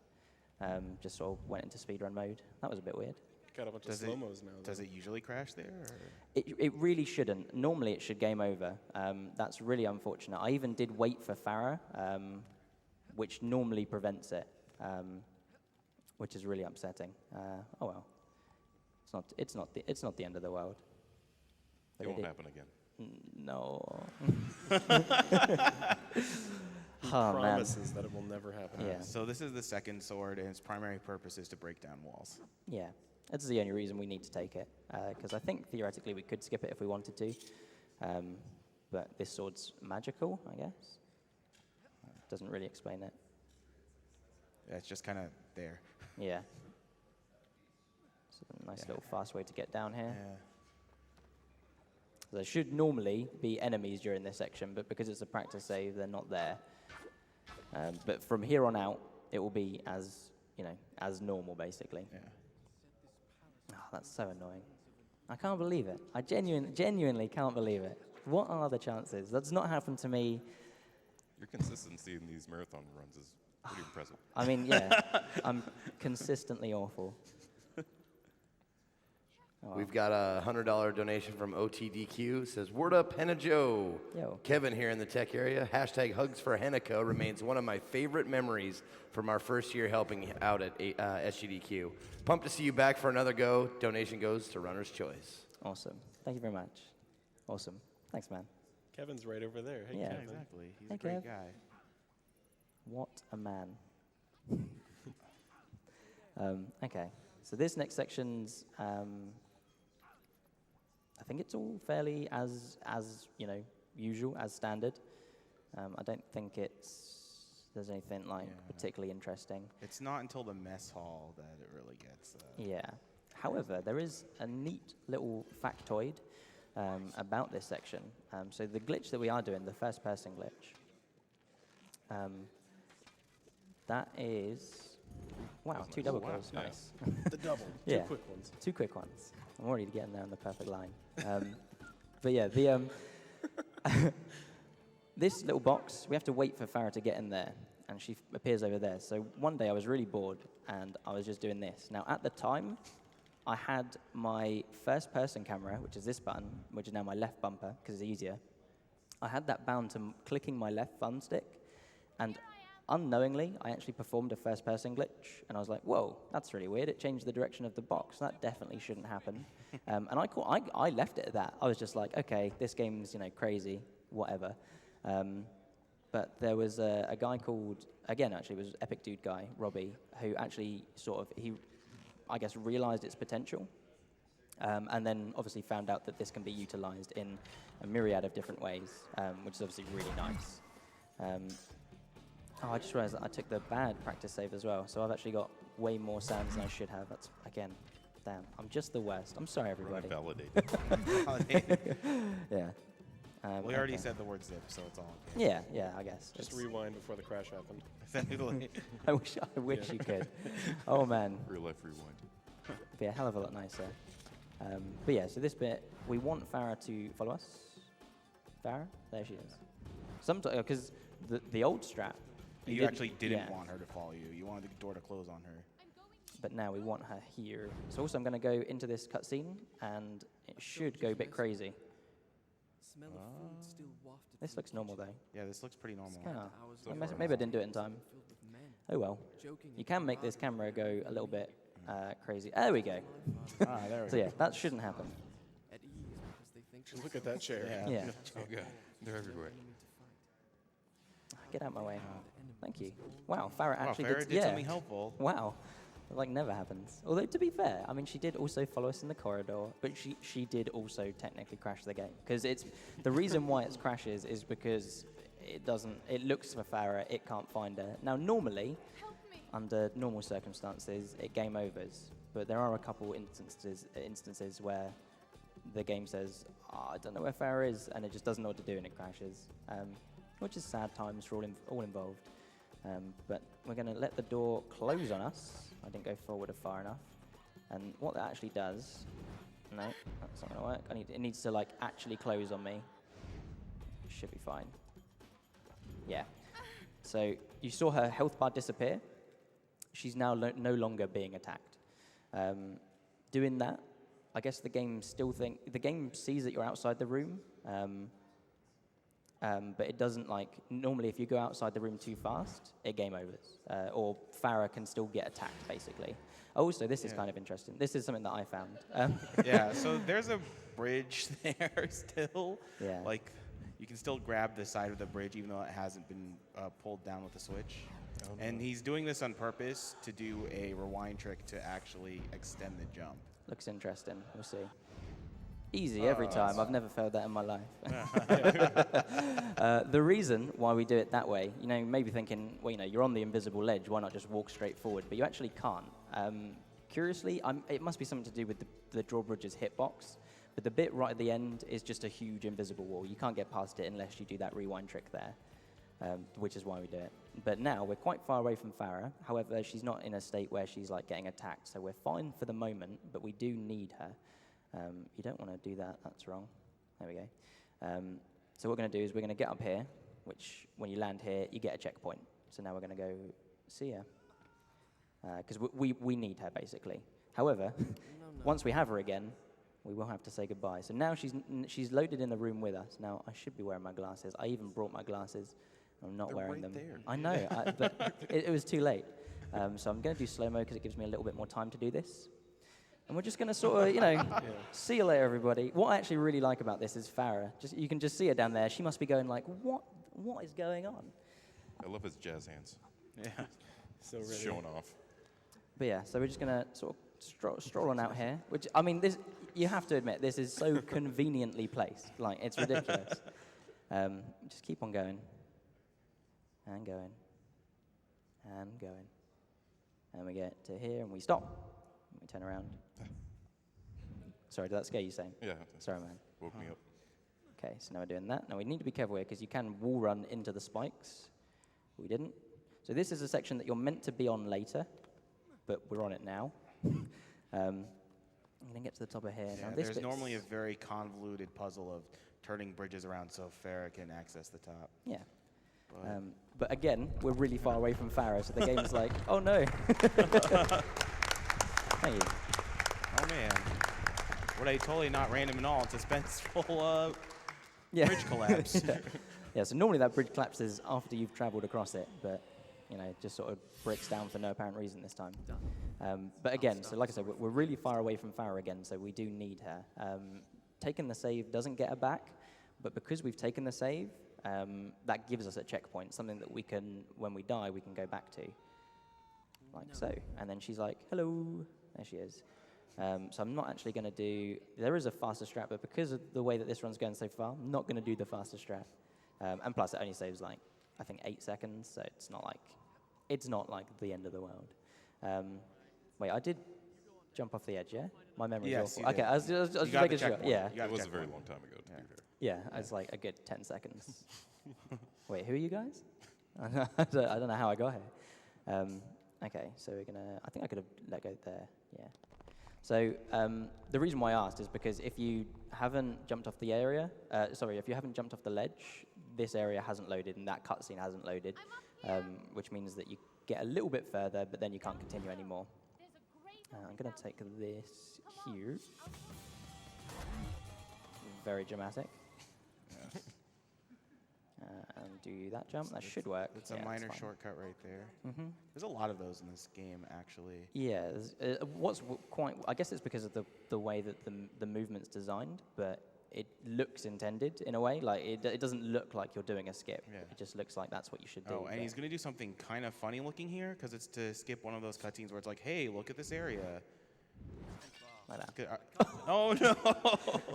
Just sort of went into speedrun mode. That was a bit weird. Got a bunch of Does slow-mos now. Does it usually crash there? Or? It really shouldn't. Normally it should game over. That's really unfortunate. I even did wait for Farah, which normally prevents it, which is really upsetting. Oh well, it's not the end of the world. But It won't happen again. No. He Oh, man. promises that it will never happen. Yeah. So this is the second sword, and its primary purpose is to break down walls. Yeah, that's the only reason we need to take it, because I think theoretically we could skip it if we wanted to, but this sword's magical, I guess. Doesn't really explain it. Yeah, it's just kind of there. Yeah. So a nice little fast way to get down here. Yeah. There should normally be enemies during this section, but because it's a practice save, they're not there. But from here on out, it will be as normal, basically. Yeah. Oh, that's so annoying. I can't believe it. I genuinely can't believe it. What are the chances? That's not happened to me. Your consistency in these marathon runs is pretty impressive. I mean, yeah, I'm consistently awful. Oh, We've got a $100 donation from OTDQ. Says, word up, Hennejoe. Yo. Kevin here in the tech area. Hashtag hugs for Hennejoe remains one of my favorite memories from our first year helping out at SGDQ. Pumped to see you back for another go. Donation goes to Runner's Choice. Awesome. Thank you very much. Awesome. Thanks, man. Kevin's right over there. Hey, Yeah. Yeah, Kevin. exactly. He's Hey, a great Kev. guy. What a man. Okay, so this next section's, I think it's all fairly as usual, as standard. I don't think there's anything like particularly interesting. It's not until the mess hall that it really gets. Yeah. However, there is a neat little factoid about this section. So the glitch that we are doing, the first-person glitch, that is, wow, two double kills, Yeah. nice. The double. Yeah. Two quick ones. Two quick ones. I'm already getting there on the perfect line. But yeah, this little box, we have to wait for Farah to get in there, and she appears over there. So one day I was really bored, and I was just doing this. Now, at the time, I had my first-person camera, which is this button, which is now my left bumper, because it's easier. I had that bound to clicking my left thumbstick, and unknowingly, I actually performed a first-person glitch, and I was like, whoa, that's really weird. It changed the direction of the box. That definitely shouldn't happen. And I left it at that. I was just like, okay, this game's crazy, whatever. But there was a guy called, again, actually, it was Epic Dude guy, Robbie, who actually I guess, realized its potential. And then obviously found out that this can be utilized in a myriad of different ways, which is obviously really nice. I just realized that I took the bad practice save as well, so I've actually got way more sands than I should have. That's, again, damn, I'm just the worst. I'm sorry, everybody. Validated. Yeah. We already okay. said the word zip, so it's all okay. Yeah, I guess. Just It's- rewind before the crash happened. Exactly. I wish you could. Oh, man. Real life rewind. It'd be a hell of a lot nicer. But yeah, so this bit, we want Farah to follow us. Farah? There she is. Sometimes, because the old strap. You actually didn't yeah. want her to follow you. You wanted the door to close on her. But now we want her here. So also I'm going to go into this cutscene, and it should go a bit crazy. This looks normal, though. Yeah, this looks pretty normal. Oh, maybe I didn't do it in time. Oh well. You can make this camera go a little bit crazy. There we go. There we So yeah, that shouldn't happen. Look at that chair. Yeah. Oh god, they're everywhere. Get out my way. Thank you. Wow, Farah actually Farah did something helpful. Wow. It, like, never happens. Although, to be fair, I mean, she did also follow us in the corridor, but she did also technically crash the game. Because the reason why it crashes is because it looks for Farah, it can't find her. Now, normally, under normal circumstances, it game overs. But there are a couple instances where the game says, I don't know where Farah is, and it just doesn't know what to do, and it crashes. Which is sad times for all involved. But we're going to let the door close on us. I didn't go forward far enough. And what that actually does... No, that's not going to work. It needs to, like, actually close on me. Should be fine. Yeah. So you saw her health bar disappear. she's now no longer being attacked. Doing that, I guess the game sees that you're outside the room, but it doesn't normally if you go outside the room too fast, it game overs, or Farah can still get attacked basically. Also, this is kind of interesting. This is something that I found. Yeah, so there's a bridge there still. Yeah. Like, you can still grab the side of the bridge even though it hasn't been pulled down with the switch. Oh, And no. he's doing this on purpose to do a rewind trick to actually extend the jump. Looks interesting. We'll see. Easy every time. I've never failed that in my life. The reason why we do it that way, maybe thinking, well, you're on the invisible ledge. Why not just walk straight forward? But you actually can't. Curiously, it must be something to do with the drawbridge's hitbox. But the bit right at the end is just a huge invisible wall. You can't get past it unless you do that rewind trick there, which is why we do it. But now we're quite far away from Farah. However, she's not in a state where she's getting attacked. So we're fine for the moment, but we do need her. You don't want to do that. That's wrong. There we go. So what we're going to do is we're going to get up here, which when you land here, you get a checkpoint. So now we're going to go see her. Because we need her, basically. However, once we have her again, we will have to say goodbye. So now she's loaded in the room with us. Now, I should be wearing my glasses. I even brought my glasses. I'm not wearing them. There. I know, but it was too late. So I'm going to do slow-mo because it gives me a little bit more time to do this. And we're just going to sort of, see you later, everybody. What I actually really like about this is Farah. You can just see her down there. She must be going what is going on? I love his jazz hands. Yeah. So ready. Showing off. But yeah, so we're just going to sort of stroll on out here. Which, you have to admit, this is so conveniently placed. It's ridiculous. Just keep on going. And going. And going. And we get to here and we stop. We turn around. Sorry, did that scare you, Sam? Yeah. Sorry, man. Woke me up. Okay, so now we're doing that. Now we need to be careful here because you can wall run into the spikes. We didn't. So this is a section that you're meant to be on later, but we're on it now. I'm going to get to the top of here. Yeah, now, this there's bit's- normally a very convoluted puzzle of turning bridges around so Farah can access the top. Yeah. But again, we're really far away from Farah, so the game's like, oh no. Thank you. Oh man. What a totally not random at all, suspenseful Yeah. bridge collapse. Yeah, so normally that bridge collapses after you've traveled across it, but it just sort of breaks down for no apparent reason this time. But again, so like I said, we're really far away from Farah again, so we do need her. Taking the save doesn't get her back, but because we've taken the save, that gives us a checkpoint, something that we can, when we die, we can go back to. Like so. And then she's like, hello. There she is. So I'm not actually going to do, there is a faster strat, but because of the way that this run's going so far, I'm not going to do the faster strat. And plus it only saves I think 8 seconds, so it's not like the end of the world. Wait, I did jump off the edge, yeah? My memory's Yes, awful. you Okay, did. I was just You got making the sure. checkpoint. Yeah, You got It the was a checkpoint. very long time ago, to be fair. yeah, it's like a good 10 seconds. Wait, who are you guys? I don't know how I got here. Okay, so we're gonna, I think I could have let go there, yeah. So the reason why I asked is because if you haven't jumped off the area, if you haven't jumped off the ledge, this area hasn't loaded and that cutscene hasn't loaded, which means that you get a little bit further, but then you can't continue anymore. I'm gonna take this here. Very dramatic. And do that jump. That should work. It's Yeah, a minor fine. shortcut right there. There's a lot of those in this game, actually. Yeah, I guess it's because of the way that the movement's designed, but it looks intended in a way. Like it doesn't look like you're doing a skip. Yeah. It just looks like that's what you should do. Oh, and he's going to do something kind of funny looking here, because it's to skip one of those cutscenes where it's like, hey, look at this area. Like that. Good, oh, no!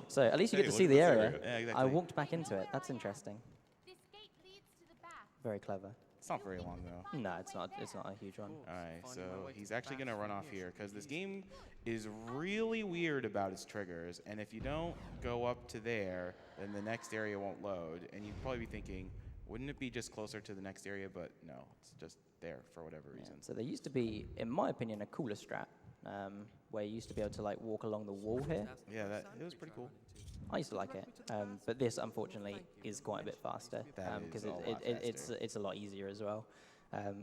So at least you Hey, get to look see at the this area. area. Yeah, exactly. I walked back into it. That's interesting. This gate leads to the bath. Very clever. It's not very long, though. No, it's not. It's not a huge one. All right, so he's actually going to run off here, because this game is really weird about its triggers, and if you don't go up to there, then the next area won't load, and you'd probably be thinking, wouldn't it be just closer to the next area? But no, it's just there for whatever Yeah. reason. So there used to be, in my opinion, a cooler strat where you used to be able to walk along the wall here. Yeah, it was pretty cool. I used to like it, but this unfortunately is quite a bit faster That is because a lot it's a lot easier as well.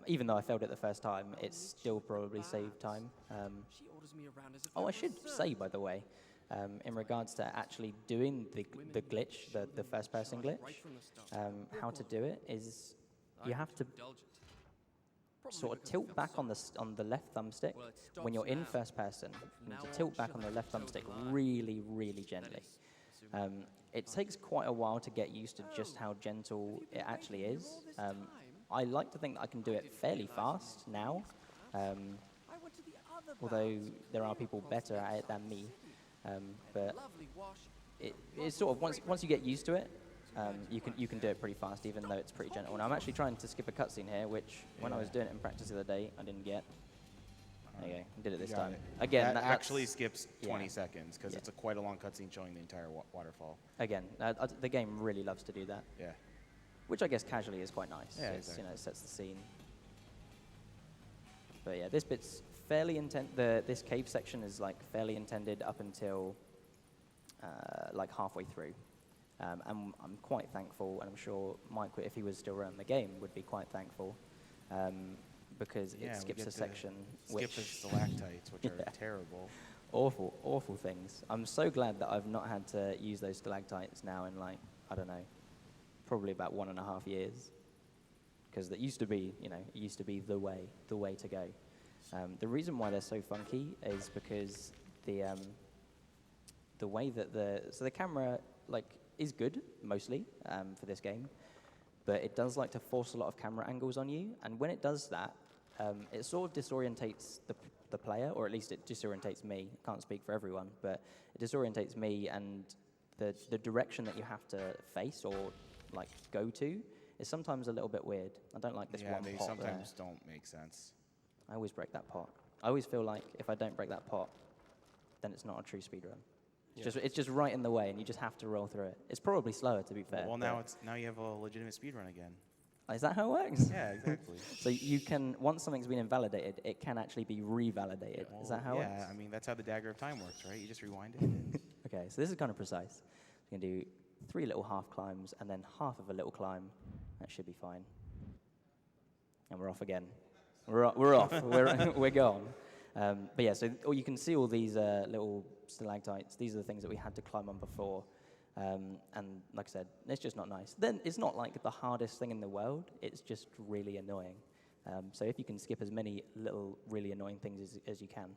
Even though I failed it the first time, it's still probably saved time. Oh, I should say, by the way, in regards to actually doing the glitch, the first-person glitch, how to do it is you have to sort of tilt back on the left thumbstick when you're in first person. You need to tilt back on the left thumbstick really, really gently. It takes quite a while to get used to just how gentle it actually is. I like to think that I can do it fairly fast now, although there are people better at it than me. But it's sort of once you get used to it, you can do it pretty fast, even though it's pretty gentle. And I'm actually trying to skip a cutscene here, which when I was doing it in practice the other day, I didn't get. There you go, I did it this Got time. it. Again, that actually skips 20 yeah. seconds because Yeah. it's quite a long cutscene showing the entire waterfall. Again, the game really loves to do that, Yeah. which I guess casually is quite nice. Yeah, It's, exactly. you know, it sets the scene. But yeah, this bit's fairly this cave section is like fairly intended up until like halfway through. And I'm quite thankful, and I'm sure Mike, if he was still running the game, would be quite thankful, because it Yeah, we skips get a to section skip which the stalactites, which are Yeah. terrible. awful things. I'm so glad that I've not had to use those stalactites now in like, I don't know, probably about 1.5 years, because that used to be, you know, it used to be the way to go. The reason why they're so funky is because the way that the camera like is good mostly for this game, but it does like to force a lot of camera angles on you, and when it does that, it sort of disorientates the player, or at least it disorientates me. I can't speak for everyone, but it disorientates me, and the direction that you have to face or like go to is sometimes a little bit weird. I don't like this Yeah, one they pot sometimes there. don't make sense. I always break that pot. I always feel like if I don't break that pot, then it's not a true speedrun. It's just right in the way, and you just have to roll through it. It's probably slower, to be fair. Well, now you have a legitimate speedrun again. Is that how it works? Yeah, exactly. So you can, once something's been invalidated, it can actually be revalidated. Is that how it Yeah, works? I mean, that's how the Dagger of Time works, right? You just rewind it. Okay, so this is kind of precise. We're going to do 3 little half climbs and then half of a little climb. That should be fine. And we're off again. We're off. We're gone. But yeah, so you can see all these little stalactites. These are the things that we had to climb on before. And like I said, it's just not nice. Then it's not like the hardest thing in the world. It's just really annoying. So if you can skip as many little really annoying things as you can,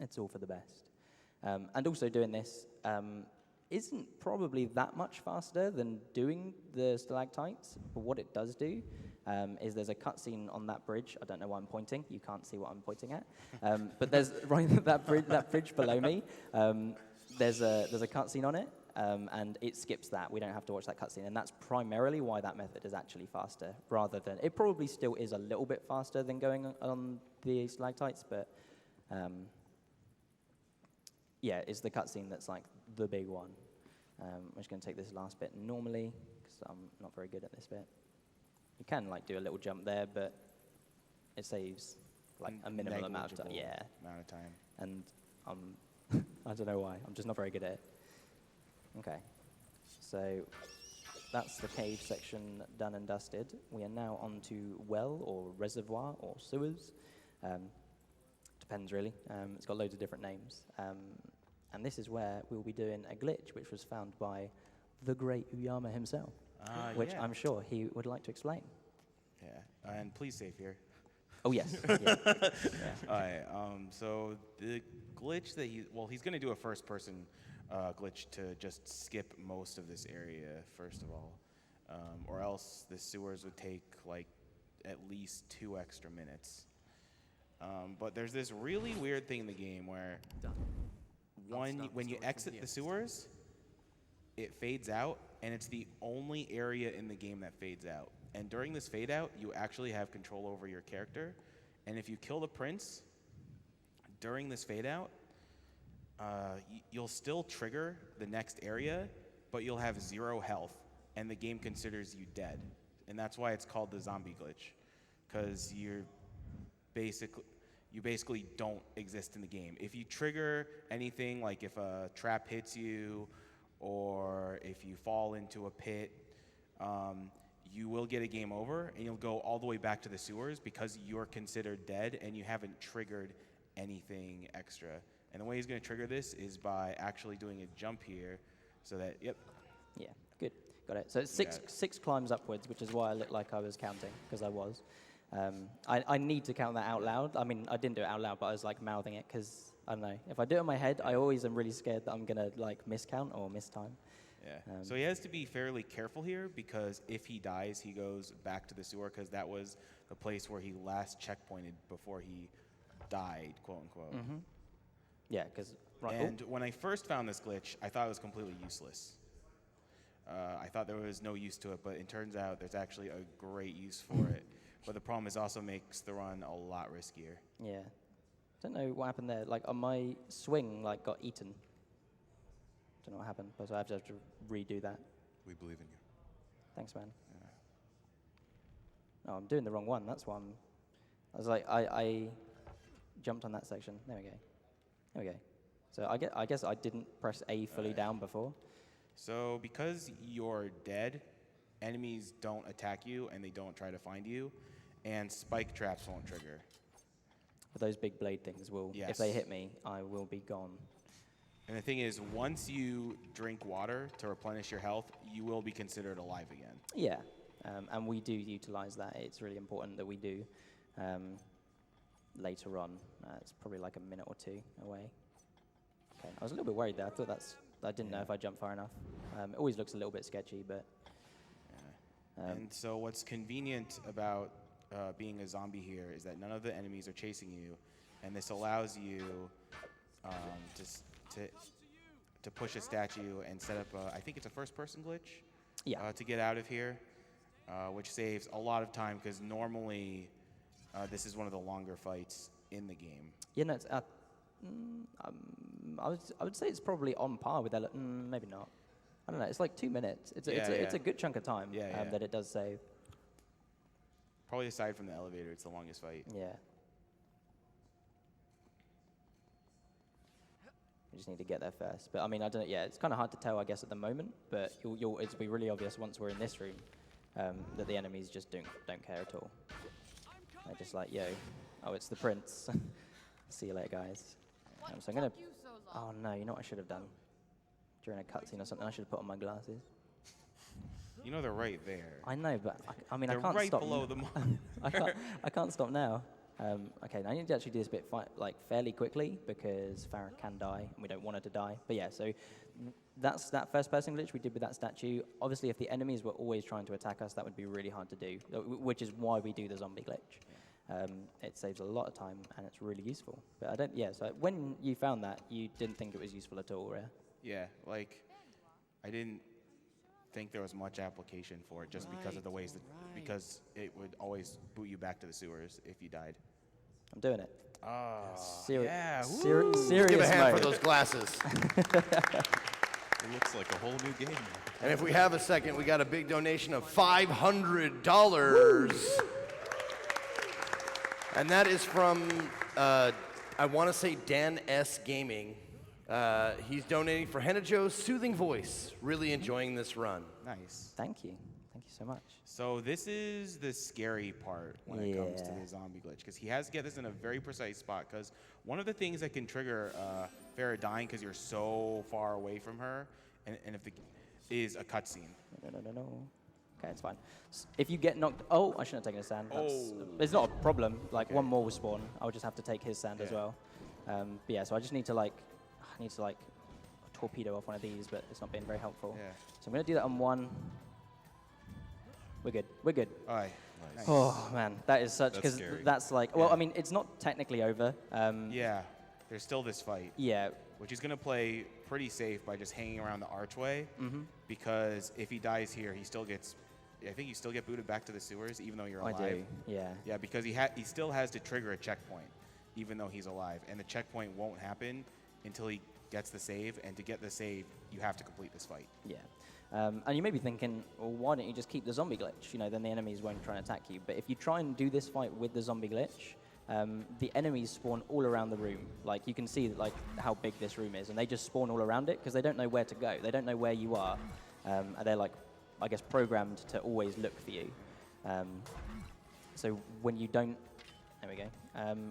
it's all for the best. And also doing this isn't probably that much faster than doing the stalactites, but what it does do is there's a cutscene on that bridge. I don't know why I'm pointing. You can't see what I'm pointing at. But there's right that bridge below me. There's a cutscene on it, and it skips that. We don't have to watch that cutscene, and that's primarily why that method is actually faster, rather than it probably still is a little bit faster than going on the stalactites, but yeah, it's the cutscene that's like the big one. I'm just going to take this last bit normally because I'm not very good at this bit. You can like do a little jump there, but it saves like a minimal amount of time. Yeah, Amount of time. and I don't know why. I'm just not very good at it. Okay, so that's the cave section done and dusted. We are now on to well or reservoir or sewers. Depends really. It's got loads of different names. And this is where we'll be doing a glitch, which was found by the great Uyama himself, which yeah. I'm sure he would like to explain. Yeah, and please save here. Oh, yes. Yeah. All right. So the glitch that he's going to do a first-person glitch to just skip most of this area first of all, or else the sewers would take like at least 2 extra minutes. But there's this really weird thing in the game where when you exit the sewers, it fades out, and it's the only area in the game that fades out. And during this fade out, you actually have control over your character. And if you kill the prince during this fade out, you'll still trigger the next area, but you'll have 0 health, and the game considers you dead. And that's why it's called the zombie glitch, because you basically don't exist in the game. If you trigger anything, like if a trap hits you, or if you fall into a pit, you will get a game over, and you'll go all the way back to the sewers because you're considered dead and you haven't triggered anything extra. And the way he's going to trigger this is by actually doing a jump here, so that Yeah, good. Got it. So it's six climbs upwards, which is why I looked like I was counting, because I was. I need to count that out loud. I mean, I didn't do it out loud, but I was like mouthing it, because, I don't know, if I do it in my head, I always am really scared that I'm going to like miscount or miss time. Yeah. So he has to be fairly careful here, because if he dies, he goes back to the sewer, because that was the place where he last checkpointed before he died, quote unquote. Yeah, because... And when I first found this glitch, I thought it was completely useless. I thought there was no use to it, but it turns out there's actually a great use for it. But the problem is also makes the run a lot riskier. Yeah. Don't know what happened there. Like, on my swing, like, got eaten. Don't know what happened, but I have to redo that. We believe in you. Thanks, man. Oh, I'm doing the wrong one. That's why I was like, I jumped on that section. There we go. There we go. So I guess I didn't press A fully down before. So because you're dead, enemies don't attack you and they don't try to find you, and spike traps won't trigger. But those big blade things will, if they hit me, I will be gone. And the thing is, once you drink water to replenish your health, you will be considered alive again. Yeah, and we do utilize that. It's really important that we do later on. It's probably like a minute or two away. Okay, I was a little bit worried there. I didn't know if I jumped far enough. It always looks a little bit sketchy, but... And so what's convenient about being a zombie here is that none of the enemies are chasing you, and this allows you to push a statue and set up I think it's a first-person glitch to get out of here, which saves a lot of time, because normally this is one of the longer fights in the game. Yeah, no, it's, I would say it's probably on par with that. Maybe not. I don't know. It's like 2 minutes. It's a good chunk of time that it does save. Probably aside from the elevator, it's the longest fight. Yeah. We just need to get there first. But I mean, I don't know. Yeah, it's kind of hard to tell, I guess, at the moment. But it'll be really obvious once we're in this room that the enemies just don't care at all. They're just like, yo, oh, it's the prince. See you later, guys. So I'm gonna. Oh no, you know what I should have done? During a cutscene or something, I should have put on my glasses. You know they're right there. I know, but I mean, they're I can't right stop. Below them. I can't stop now. Okay, now I need to actually do this bit fairly quickly, because Farah can die, and we don't want her to die. But yeah, so that's that first-person glitch we did with that statue. Obviously, if the enemies were always trying to attack us, that would be really hard to do, which is why we do the zombie glitch. It saves a lot of time, and it's really useful. But I don't. Yeah. So when you found that, you didn't think it was useful at all, yeah? Yeah, like I didn't think there was much application for it, just because of the ways that because it would always boot you back to the sewers if you died. I'm doing it. Oh, Serious Give a hand mode. for those glasses. It looks like a whole new game. And if we have a second, we got a big donation of $500. And that is from, I want to say Dan S. Gaming. He's donating for Hennejoe's soothing voice. Really enjoying this run. Nice. Thank you. Thank you so much. So this is the scary part when it comes to the zombie glitch, because he has to get this in a very precise spot, because one of the things that can trigger Farah dying because you're so far away from her, and if is a cutscene. No. Okay, it's fine. If you get knocked... Oh, I shouldn't have taken his sand. It's not a problem. Like, one more will spawn. I'll just have to take his sand as well. But yeah, so I just need to, like... torpedo off one of these, but it's not being very helpful. Yeah. So I'm going to do that on one. We're good. We're good. All right. Nice. Oh, man. That is such... That's Because scary. that's like... Well, I mean, it's not technically over. Yeah, there's still this fight. Yeah. Which he's going to play pretty safe by just hanging around the archway, because if he dies here, he still gets... I think you still get booted back to the sewers, even though you're alive. I do, yeah. Yeah, because he still has to trigger a checkpoint, even though he's alive. And the checkpoint won't happen until he gets the save, and to get the save, you have to complete this fight. Yeah. And you may be thinking, well, why don't you just keep the zombie glitch? You know, then the enemies won't try and attack you. But if you try and do this fight with the zombie glitch, the enemies spawn all around the room. Like, you can see like how big this room is, and they just spawn all around it because they don't know where to go. They don't know where you are. And they're like I guess, programmed to always look for you. So when you don't, there we go.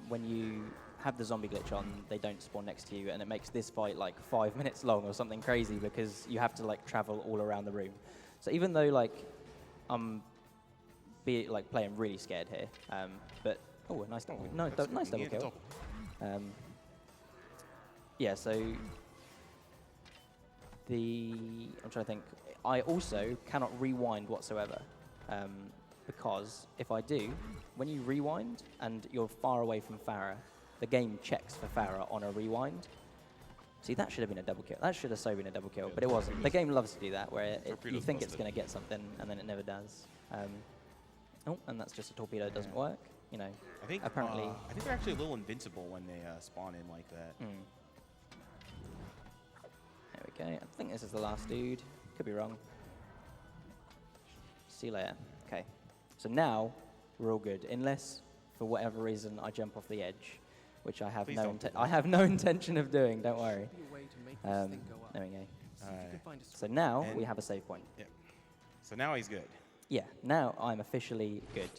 When you have the zombie glitch on, they don't spawn next to you, and it makes this fight like 5 minutes long or something crazy because you have to like travel all around the room. So even though like I'm playing really scared here, but oh, a nice double, nice double kill. Yeah, so I'm trying to think. I also cannot rewind whatsoever. Because if I do, when you rewind and you're far away from Farah, the game checks for Farah on a rewind. See, that should have been a double kill. That should have so been a double kill, but it wasn't. The game loves to do that, where you think it's going to get something, and then it never does. Oh, and that's just a torpedo that doesn't work. You know, I think apparently. I think they're actually a little invincible when they spawn in like that. There we go. I think this is the last dude. Could be wrong. See you later. Okay. So now we're all good, unless for whatever reason I jump off the edge, which I have no intention of doing. Don't worry. There we go. So now we have a save point. Yeah. So now he's good. Yeah. Now I'm officially good.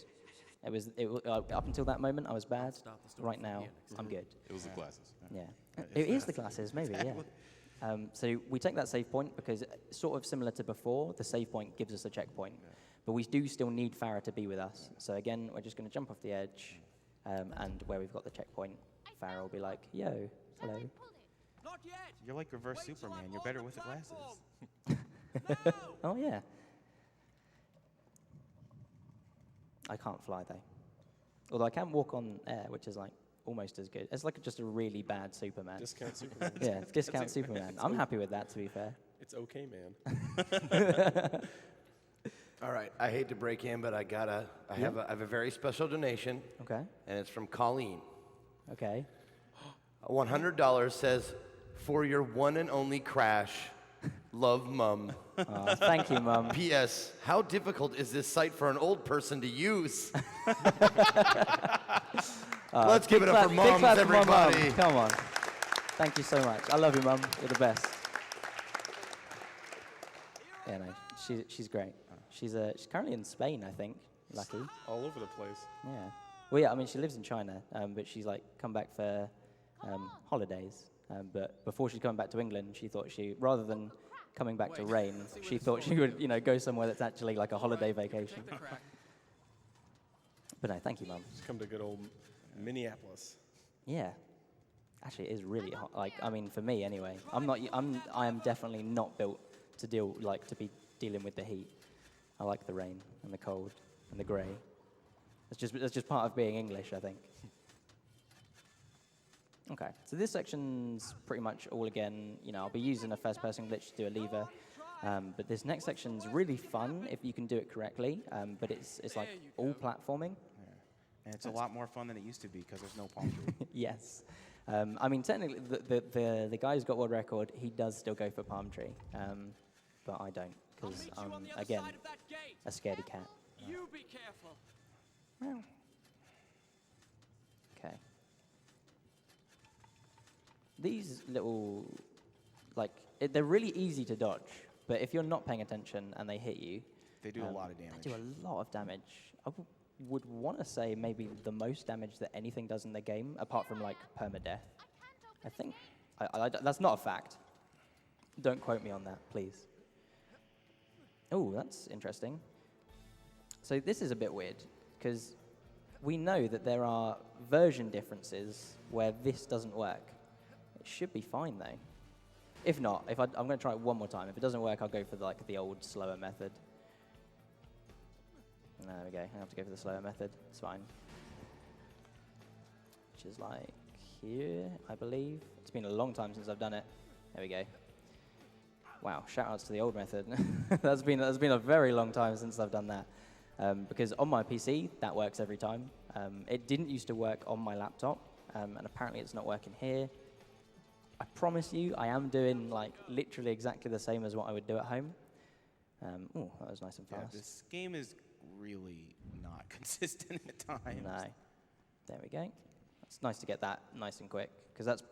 Up until that moment I was bad. Right now I'm good. It was the glasses. Yeah. It is the glasses, maybe. Yeah. So we take that save point because, sort of similar to before, the save point gives us a checkpoint. Yeah. But we do still need Farah to be with us. So again, we're just going to jump off the edge, and where we've got the checkpoint, Farah will be like, yo, hello. Not yet. You're like reverse Superman. You're better with the glasses. Oh, yeah. I can't fly, though. Although I can walk on air, which is like almost as good. It's like just a really bad Superman. Discount Superman. Yeah, discount Superman. I'm happy with that, to be fair. It's okay, man. All right, I hate to break in, but I have a very special donation. Okay. And it's from Colleen. Okay. $100 says, for your one and only crash, love, Mum. Oh, thank you, Mum. P.S. How difficult is this site for an old person to use? Let's give it up for moms, everybody. Mum. Come on. Thank you so much. I love you, Mum. You're the best. Yeah, no, she's great. She's currently in Spain, I think. Lucky. All over the place. Yeah. Well, yeah. I mean, she lives in China, but she's like come back for holidays. But before she's coming back to England, she thought rather than coming back to rain, she thought she would, go somewhere that's actually like a holiday vacation. But no, thank you, Mum. Just come to good old Minneapolis. Yeah. Actually, it is really hot. Like, I mean, for me anyway. I am definitely not built to be dealing with the heat. I like the rain and the cold and the grey. That's just part of being English, I think. Okay, so this section's pretty much all again. I'll be using a first-person glitch to do a lever, but this next section's really fun if you can do it correctly. But it's like all platforming. Yeah. And it's a lot more fun than it used to be because there's no palm tree. Yes. I mean, technically, the guy who's got world record, he does still go for palm tree, but I don't, because I'm, again, a scaredy cat. You be careful. Okay. These little, they're really easy to dodge, but if you're not paying attention and they hit you, they do a lot of damage. They do a lot of damage. I would want to say maybe the most damage that anything does in the game, apart from permadeath. I think that's not a fact. Don't quote me on that, please. Oh, that's interesting. So this is a bit weird, because we know that there are version differences where this doesn't work. It should be fine, though. If not, I'm going to try it one more time. If it doesn't work, I'll go for the old, slower method. There we go. I have to go for the slower method. It's fine. Which is here, I believe. It's been a long time since I've done it. There we go. Wow, shout-outs to the old method. That's been a very long time since I've done that. Because on my PC, that works every time. It didn't used to work on my laptop, and apparently it's not working here. I promise you, I am doing literally exactly the same as what I would do at home. Oh, that was nice and fast. Yeah, this game is really not consistent at times. No. There we go. It's nice to get that nice and quick, because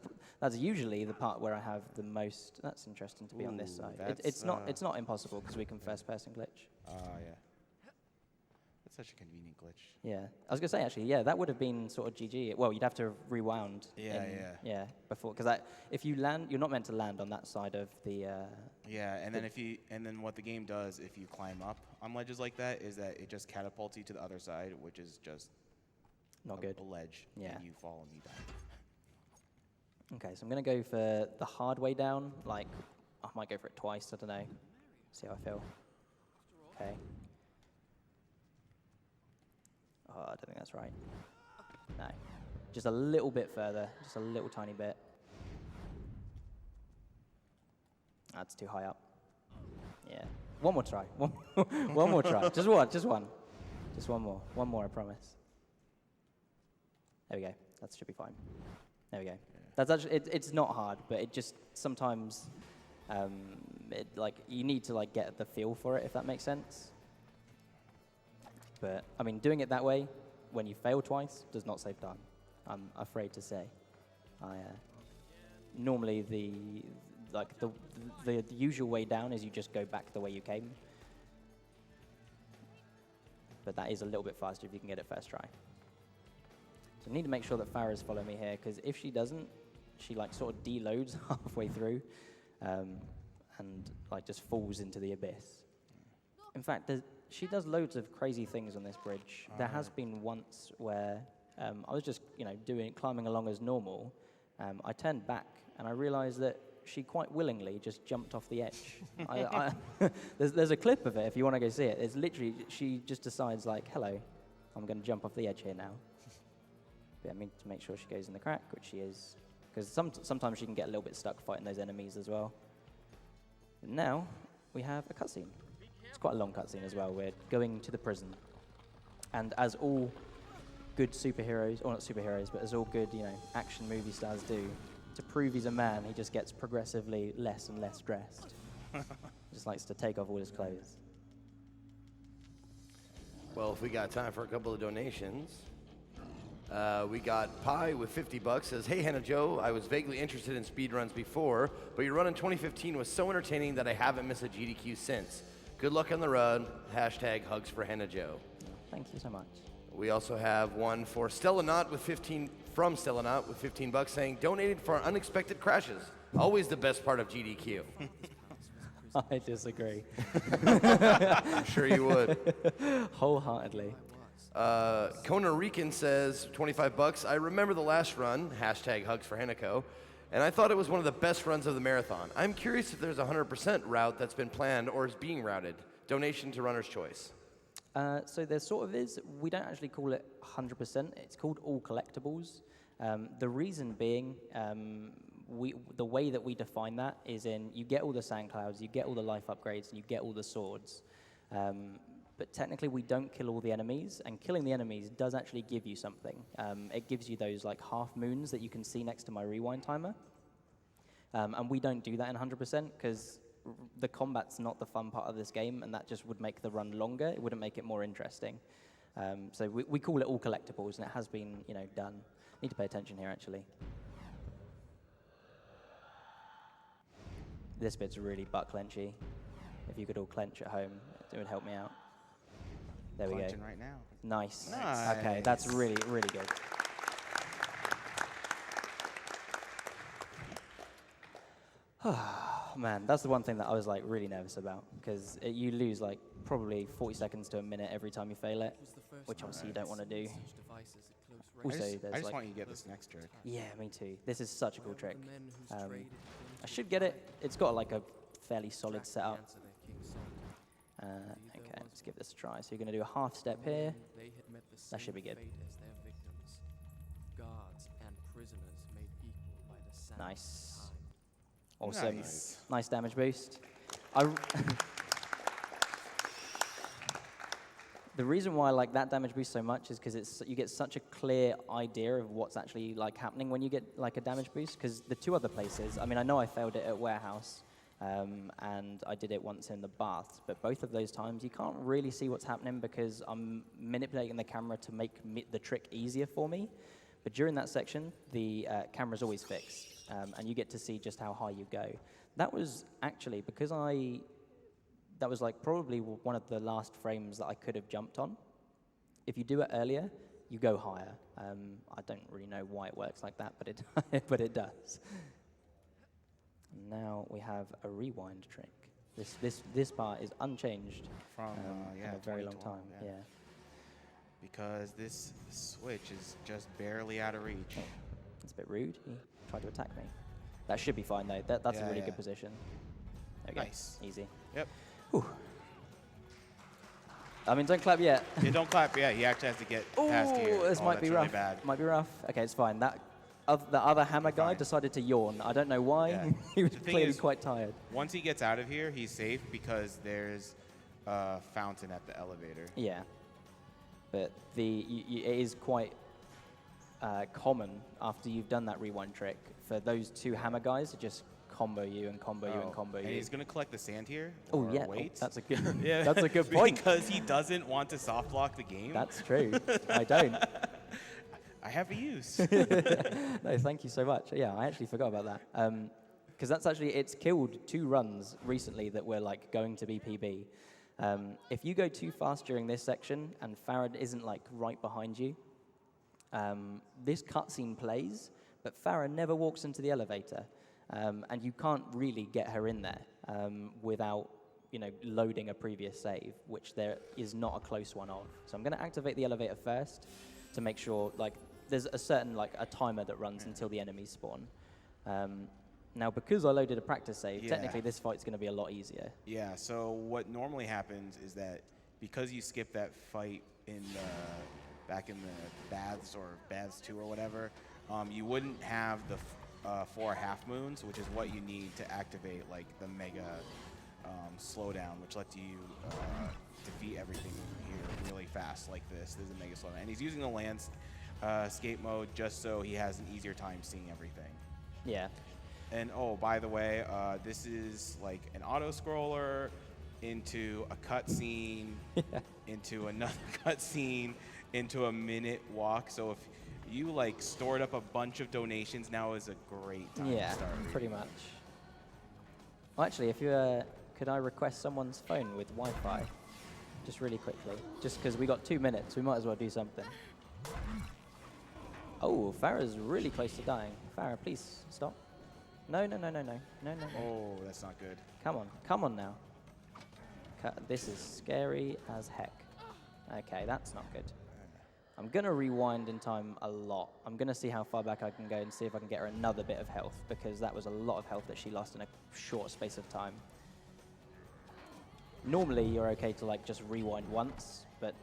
that's usually the part where I have the most. That's interesting to be on this Ooh, side. that's, It's not impossible because we can first-person glitch. Yeah. That's such a convenient glitch. Yeah, I was gonna say actually, yeah, that would have been sort of GG. Well, you'd have to rewound. Yeah, Yeah, before, because if you land, you're not meant to land on that side of the. Yeah, and then what the game does if you climb up on ledges like that is that it just catapults you to the other side, which is just Not good. a ledge, Yeah. and you fall and you die. Okay, so I'm gonna go for the hard way down. Like, I might go for it twice. I don't know. See how I feel. Okay. Oh, I don't think that's right. No. Just a little bit further. Just a little tiny bit. That's too high up. Yeah. One more try. One more try. Just one. Just one. Just one more. One more, I promise. There we go. That should be fine. There we go. That's actually, it's not hard, but it just sometimes, you need to like get the feel for it, if that makes sense. But I mean, doing it that way, when you fail twice, does not save time. I'm afraid to say. Normally the usual way down is you just go back the way you came. But that is a little bit faster if you can get it first try. So I need to make sure that Farah's follow me here, because if she doesn't, she like sort of deloads halfway through, and like just falls into the abyss. In fact, she does loads of crazy things on this bridge. There has been once where I was just climbing along as normal. I turned back and I realized that she quite willingly just jumped off the edge. There's a clip of it if you want to go see it. It's literally, she just decides like, hello, I'm going to jump off the edge here now. But I mean, to make sure she goes in the crack, which she is. Because sometimes she can get a little bit stuck fighting those enemies as well. But now, we have a cutscene. It's quite a long cutscene as well. We're going to the prison. And as all good superheroes, or not superheroes, but as all good, action movie stars do, to prove he's a man, he just gets progressively less and less dressed. Just likes to take off all his clothes. Well, if we got time for a couple of donations, we got Pi with $50 says, "Hey Hennejoe, I was vaguely interested in speedruns before, but your run in 2015 was so entertaining that I haven't missed a GDQ since. Good luck on the run. Hashtag hugs for Hennejoe." Thank you so much. We also have one for Stella Knott with 15 from Stella Knott with $15 saying, "Donated for unexpected crashes. Always the best part of GDQ." I disagree. I'm sure you would. Wholeheartedly. Kona Rican says, $25. "I remember the last run, hashtag hugs for Hennejoe, and I thought it was one of the best runs of the marathon. I'm curious if there's a 100% route that's been planned or is being routed. Donation to runner's choice." So there sort of is. We don't actually call it 100%. It's called all collectibles. The reason being, the way that we define that is in you get all the sand clouds, you get all the life upgrades, and you get all the swords. But technically, we don't kill all the enemies, and killing the enemies does actually give you something. It gives you those like half moons that you can see next to my rewind timer. And we don't do that in 100% because the combat's not the fun part of this game, and that just would make the run longer. It wouldn't make it more interesting. So we call it all collectibles, and it has been done. Need to pay attention here, actually. This bit's really butt clenchy. If you could all clench at home, it would help me out. There we go. Clenching right now. Nice. Okay, that's really, really good. Oh, man, that's the one thing that I was like really nervous about, because you lose like probably 40 seconds to a minute every time you fail it, which obviously you don't want to do. Also, I just want you to get this next trick. Yeah, me too. This is such a cool trick. I should get it. It's got like a fairly solid setup. Okay, let's give this a try. So you're going to do a half step here. That should be good. Nice. Awesome. Nice damage boost. The reason why I like that damage boost so much is because you get such a clear idea of what's actually like happening when you get like a damage boost. Because the two other places, I mean, I know I failed it at Warehouse, and I did it once in the baths, but both of those times you can't really see what's happening because I'm manipulating the camera to make the trick easier for me. But during that section, the camera's always fixed, and you get to see just how high you go. That was actually, because that was like probably one of the last frames that I could have jumped on. If you do it earlier, you go higher. I don't really know why it works like that, but it does. Now we have a rewind trick. This part is unchanged From in a very long 2012, time. yeah. Yeah. Because this switch is just barely out of reach. It's a bit rude. He tried to attack me. That should be fine though. That's a Yeah, really yeah. good position. There we go. Nice. Easy. Yep. Whew. I mean, don't clap yet. Yeah, don't clap. Yeah, he actually has to get past here. This Oh, might that's be really rough. bad. Might be rough. Okay, it's fine. The other hammer guy fine. decided to yawn. I don't know why. Yeah. He was The thing clearly is, quite tired. Once he gets out of here, he's safe because there's a fountain at the elevator. Yeah. But it is quite common after you've done that rewind trick for those two hammer guys to just combo you and combo you and combo and you. he's going to collect the sand here. Oh or yeah, wait. that's a good. Yeah. That's a good point. Because he doesn't want to soft lock the game. That's true. I don't. I have a use. No, thank you so much. Yeah, I actually forgot about that. Because it's killed 2 runs recently that were like going to be PB. If you go too fast during this section and Farah isn't like right behind you, this cutscene plays, but Farah never walks into the elevator, and you can't really get her in there without loading a previous save, which there is not a close one of. So I'm going to activate the elevator first to make sure there's a certain a timer that runs until the enemies spawn. Now, because I loaded a practice save, technically this fight's going to be a lot easier. Yeah, so what normally happens is that because you skip that fight back in the baths or baths 2 or whatever, you wouldn't have the 4 half moons, which is what you need to activate the mega slowdown, which lets you defeat everything here really fast like this. This is a mega slowdown. And he's using the landscape mode just so he has an easier time seeing everything. Yeah. And oh, by the way, this is like an auto-scroller into a cutscene, into another cutscene, into a minute walk. So if you stored up a bunch of donations, now is a great time to start reading. Pretty much. Well, actually, if you could I request someone's phone with Wi-Fi, just really quickly, just because we got 2 minutes, we might as well do something. Oh, Farah's really close to dying. Farah, please stop. No. Oh, that's not good. Come on now. This is scary as heck. Okay, that's not good. I'm going to rewind in time a lot. I'm going to see how far back I can go and see if I can get her another bit of health, because that was a lot of health that she lost in a short space of time. Normally, you're okay to just rewind once, but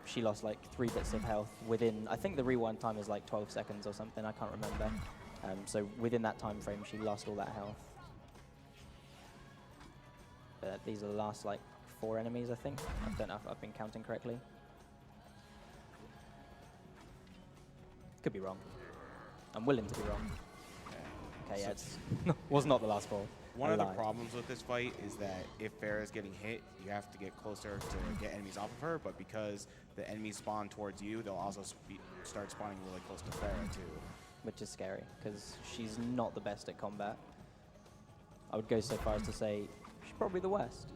she lost 3 bits of health within, I think the rewind time is 12 seconds or something, I can't remember. So within that time frame, she lost all that health. But these are the last 4 enemies, I think. I don't know if I've been counting correctly. Could be wrong. I'm willing to be wrong. Okay, yeah, it was not the last 4. One of the problems with this fight is that if Farah's getting hit, you have to get closer to get enemies off of her, but because the enemies spawn towards you, they'll also start spawning really close to Farah too. Which is scary, because she's not the best at combat. I would go so far as to say she's probably the worst.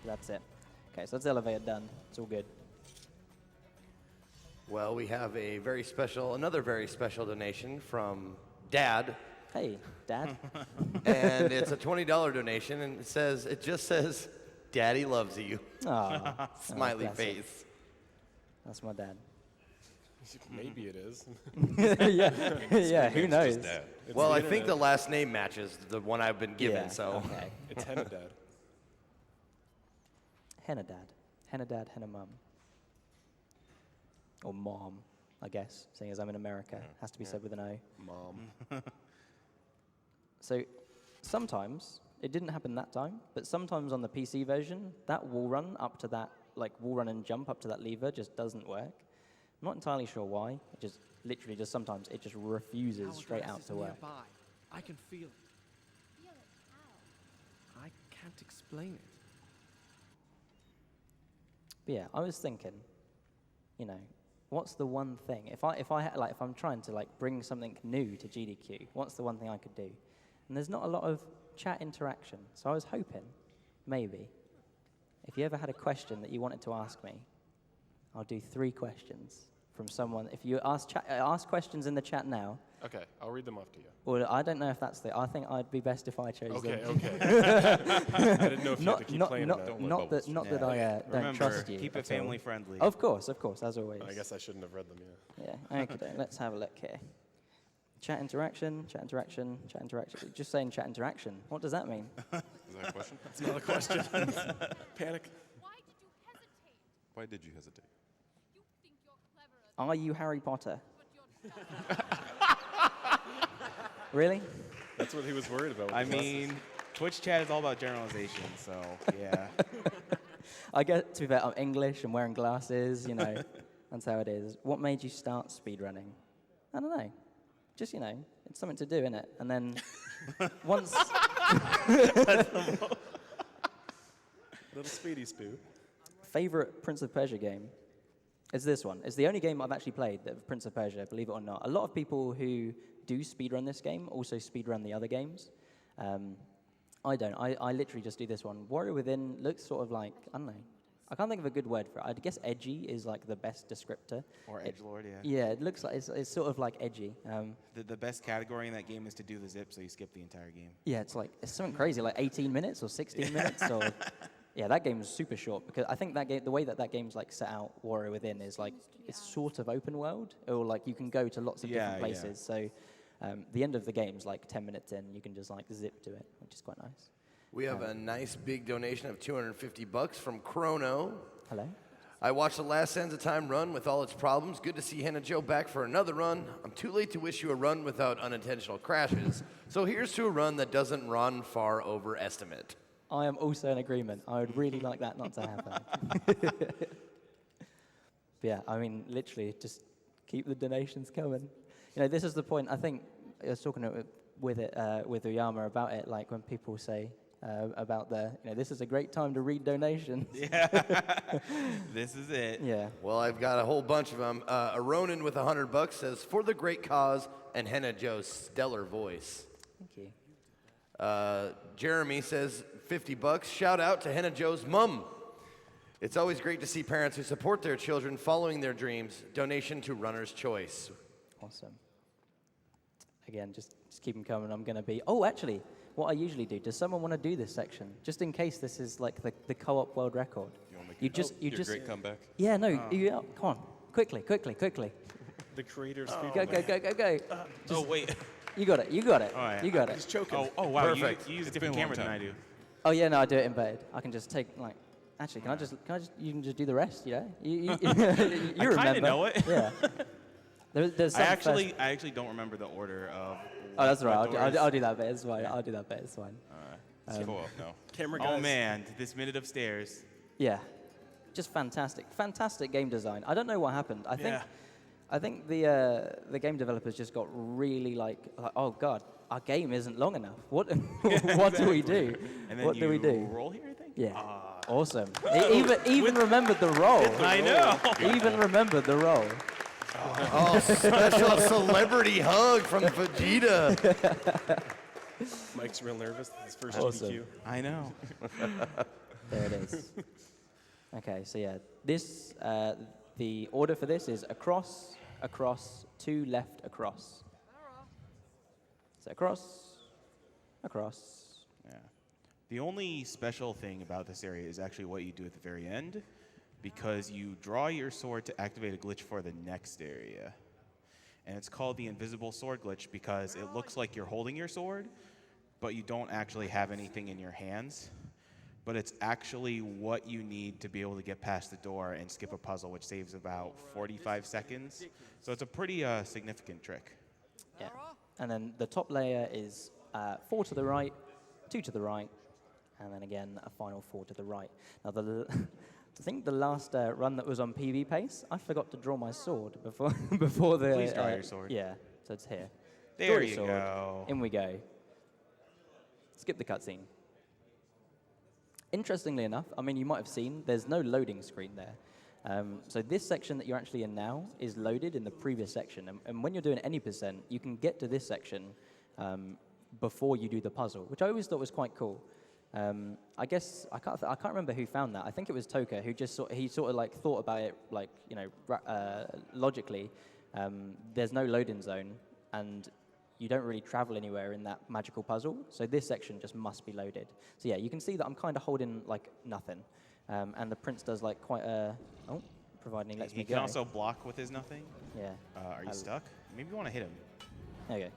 That's it. Okay, so that's the elevator done. It's all good. Well, we have another very special donation from Dad. Hey, Dad. And it's a $20 donation, and it just says, Daddy loves you. Aw. Smiley bless him. face. That's my dad. Maybe it is. Yeah, who knows? Just Dad. Well, I the think the internet. last name matches the one I've been given, Yeah, so. okay. It's Hennejoe. Henna dad, henna mum. Or mom, I guess, seeing as I'm in America. Has to be said with an O. Mom. So sometimes, it didn't happen that time, but sometimes on the PC version, that wall run up to that, wall run and jump up to that lever just doesn't work. I'm not entirely sure why. It just, literally just sometimes, it just refuses straight out to work. Nearby. I can feel it. Feel it. How? I can't explain it. But yeah, I was thinking, what's the one thing? If I'm trying to like bring something new to GDQ, what's the one thing I could do? And there's not a lot of chat interaction. So I was hoping, maybe, if you ever had a question that you wanted to ask me, I'll do 3 questions from someone. If you ask questions in the chat now. Okay, I'll read them off to you. Well, I don't know if that's I think I'd be best if I chose them. Okay. I didn't know if you had to keep playing or not. Not that I don't Remember, trust you. keep it at all. family friendly. Of course, as always. I guess I shouldn't have read them, yeah. Yeah, okay, let's have a look here. Chat interaction. Just saying chat interaction. What does that mean? Is that a question? It's not a question. Panic. Why did you hesitate? Why did you hesitate? You think you're cleverer Are you Harry Potter? but you're dumb. Really? That's what he was worried about. with I the glasses. mean, Twitch chat is all about generalization, so yeah. I get, to be fair, I'm English and wearing glasses, you know. That's how it is. What made you start speedrunning? I don't know. Just, you know, it's something to do, innit? And then once... Little speedy spoo. Favorite Prince of Persia game is this one. It's the only game I've actually played of Prince of Persia, believe it or not. A lot of people who do speedrun this game also speedrun the other games. I don't. I literally just do this one. Warrior Within looks sort of like, I don't know. I can't think of a good word for it. I guess edgy is like the best descriptor. Or edgelord, yeah. Yeah, it looks like it's sort of like edgy. The best category in that game is to do the zip, so you skip the entire game. Yeah, it's something crazy, like 18 minutes or 16 minutes or... Yeah, that game is super short because I think that game, the way that game's like set out, Warrior Within, is like it's sort of open world, or like you can go to lots of different places. So the end of the game's like 10 minutes in, you can just like zip to it, which is quite nice. We have a nice big donation of $250 from Chrono. Hello. I watched the last Sands of Time run with all its problems. Good to see Hennejoe back for another run. I'm too late to wish you a run without unintentional crashes. So here's to a run that doesn't run far over estimate. I am also in agreement. I would really like that not to happen. But yeah, I mean, literally, just keep the donations coming. You know, this is the point. I think I was talking with Uyama about it, like when people say about this is a great time to read donations. Yeah, this is it. Yeah. Well, I've got a whole bunch of them. A Ronin with $100 says, for the great cause and Hennejoe's stellar voice. Thank you. Jeremy says, $50. Shout out to Hennejoe's mum. It's always great to see parents who support their children following their dreams. Donation to Runner's Choice. Awesome. Again, just keep them coming. I'm going to be... Oh, actually, what I usually do, does someone want to do this section? Just in case this is like the co-op world record. You just... Your great comeback. Yeah, no, come on. Quickly. The creator's Go. Oh, wait. You got it. All right. You got He's it. choking. Oh, wow. Perfect. You use a It's different been a long camera than I time. do. Oh, yeah, no, I do it in bed. I can just take, like... Actually, can I just... You can just do the rest, you know? You remember. I kind of know it. Yeah. There's I some actually don't remember the order of... Oh, that's right. what doors. I'll do that bit. It's fine. I'll do that bit. It's fine. It's co-op now. Camera guys. Oh, man. This minute upstairs. Yeah. Just fantastic game design. I don't know what happened. I think the game developers just got really like oh god, our game isn't long enough. What what do we do? And then What do we do? roll here, I think? Yeah. Awesome. Even remembered the role. I know. Even remembered the role. Oh, special celebrity hug from Vegeta. Mike's real nervous. His first Awesome. GDQ. I know. There it is. Okay, so yeah, this the order for this is across, to left, across. So across. Yeah. The only special thing about this area is actually what you do at the very end, because you draw your sword to activate a glitch for the next area. And it's called the invisible sword glitch because it looks like you're holding your sword, but you don't actually have anything in your hands. But it's actually what you need to be able to get past the door and skip a puzzle, which saves about 45 seconds. So it's a pretty significant trick. Yeah. And then the top layer is 4 to the right, 2 to the right, and then again a final 4 to the right. Now I think the last run that was on PB pace, I forgot to draw my sword before the. Please draw your sword. Yeah, so it's here. There Draw your you sword. go. In we go. Skip the cutscene. Interestingly enough, I mean, you might have seen, there's no loading screen there. So this section that you're actually in now is loaded in the previous section. And when you're doing any percent, you can get to this section before you do the puzzle, which I always thought was quite cool. I guess I can't remember who found that. I think it was Toka who just sort of like thought about it like, you know, logically. There's no loading zone, and you don't really travel anywhere in that magical puzzle. So this section just must be loaded. So yeah, you can see that I'm kind of holding like nothing, and the prince does like quite a providing he lets me go. He can also block with his nothing. Yeah. Are you stuck? Maybe you want to hit him. There you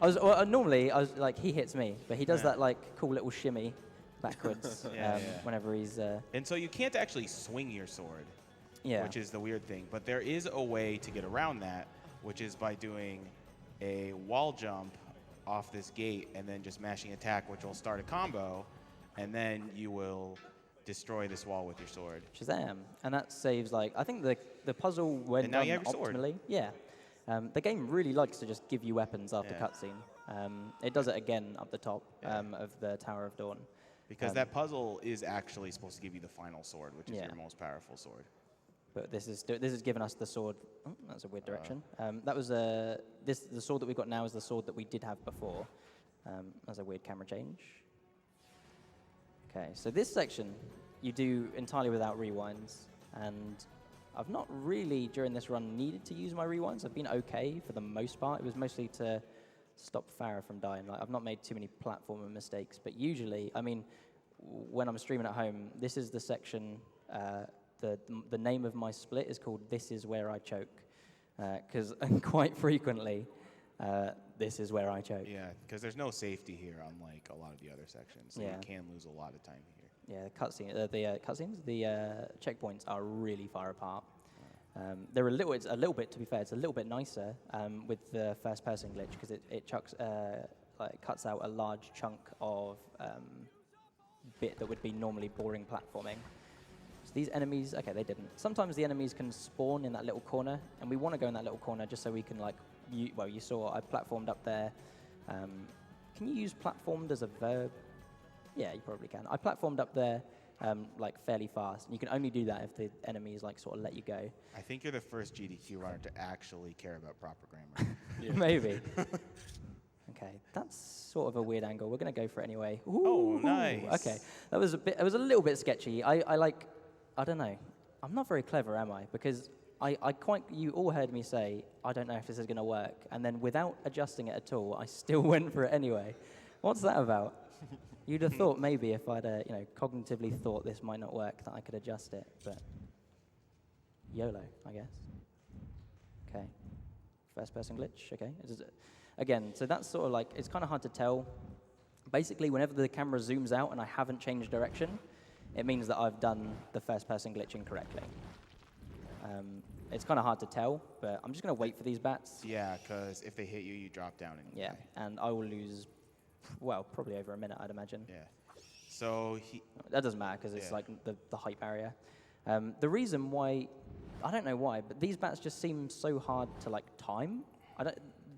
go. Normally I was like he hits me, but he does that like cool little shimmy backwards whenever he's. And so you can't actually swing your sword. Yeah. Which is the weird thing, but there is a way to get around that, which is by doing a wall jump off this gate and then just mashing attack, which will start a combo, and then you will destroy this wall with your sword. Shazam! And that saves like I think the puzzle when and now done you have your sword. optimally. Yeah. The game really likes to just give you weapons after cutscene. It does it again up the top of the Tower of Dawn. Because that puzzle is actually supposed to give you the final sword, which is your most powerful sword. But this is giving us the sword. Oh, that's a weird direction. That was the sword that we got now is the sword that we did have before. That's a weird camera change. Okay, so this section you do entirely without rewinds, and I've not really during this run needed to use my rewinds. I've been okay for the most part. It was mostly to stop Farah from dying. Like I've not made too many platformer mistakes, but usually, I mean, when I'm streaming at home, this is the section. The name of my split is called "This Is Where I Choke," because quite frequently, this is where I choke. Yeah, because there's no safety here, unlike a lot of the other sections. So you can lose a lot of time here. Yeah, the checkpoints are really far apart. They're it's a little bit, to be fair, it's a little bit nicer with the first-person glitch because it cuts out a large chunk of bit that would be normally boring platforming. So these enemies, okay, they didn't. Sometimes the enemies can spawn in that little corner, and we want to go in that little corner just so we can, like, you saw I platformed up there. Can you use platformed as a verb? Yeah, you probably can. I platformed up there, like, fairly fast. And you can only do that if the enemies, like, sort of let you go. I think you're the first GDQ runner to actually care about proper grammar. Maybe. Okay, that's sort of a weird angle. We're going to go for it anyway. Ooh, oh, nice. Okay, it was a little bit sketchy. I don't know. I'm not very clever, am I? Because you all heard me say, I don't know if this is going to work. And then without adjusting it at all, I still went for it anyway. What's that about? You'd have thought maybe if I'd, cognitively thought this might not work, that I could adjust it. But YOLO, I guess. Okay. First person glitch, okay. Again, so that's sort of like, it's kind of hard to tell. Basically, whenever the camera zooms out and I haven't changed direction, it means that I've done the first person glitch incorrectly. It's kind of hard to tell, but I'm just going to wait for these bats. Yeah, because if they hit you, you drop down anyway. Yeah, and I will lose, well, probably over a minute, I'd imagine. Yeah. So that doesn't matter because it's like the height barrier. The reason why, I don't know why, but these bats just seem so hard to like time.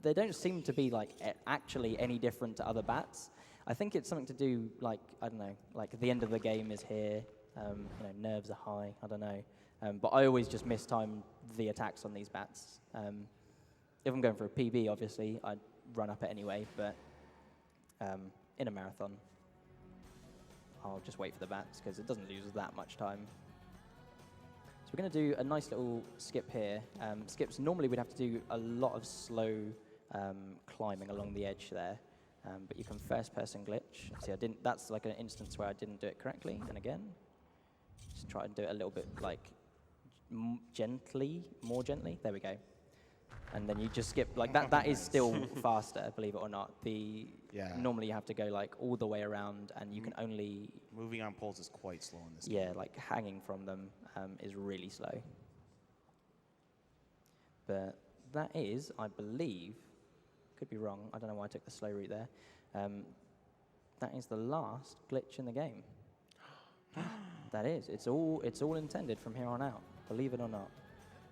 They don't seem to be like actually any different to other bats. I think it's something to do like, I don't know, like the end of the game is here, nerves are high, I don't know. But I always just mistime the attacks on these bats. If I'm going for a PB, obviously, I'd run up it anyway, but in a marathon, I'll just wait for the bats because it doesn't lose that much time. So we're going to do a nice little skip here. Skips, normally we'd have to do a lot of slow climbing along the edge there. But you can first-person glitch. See, that's like an instance where I didn't do it correctly. And again, just try and do it a little bit like more gently. There we go. And then you just skip like that. That is still faster, believe it or not. Normally you have to go like all the way around, and you can only moving on poles is quite slow in this game. Yeah, like hanging from them is really slow. But that is, I believe. Could be wrong. I don't know why I took the slow route there. That is the last glitch in the game. That is. It's all intended from here on out. Believe it or not.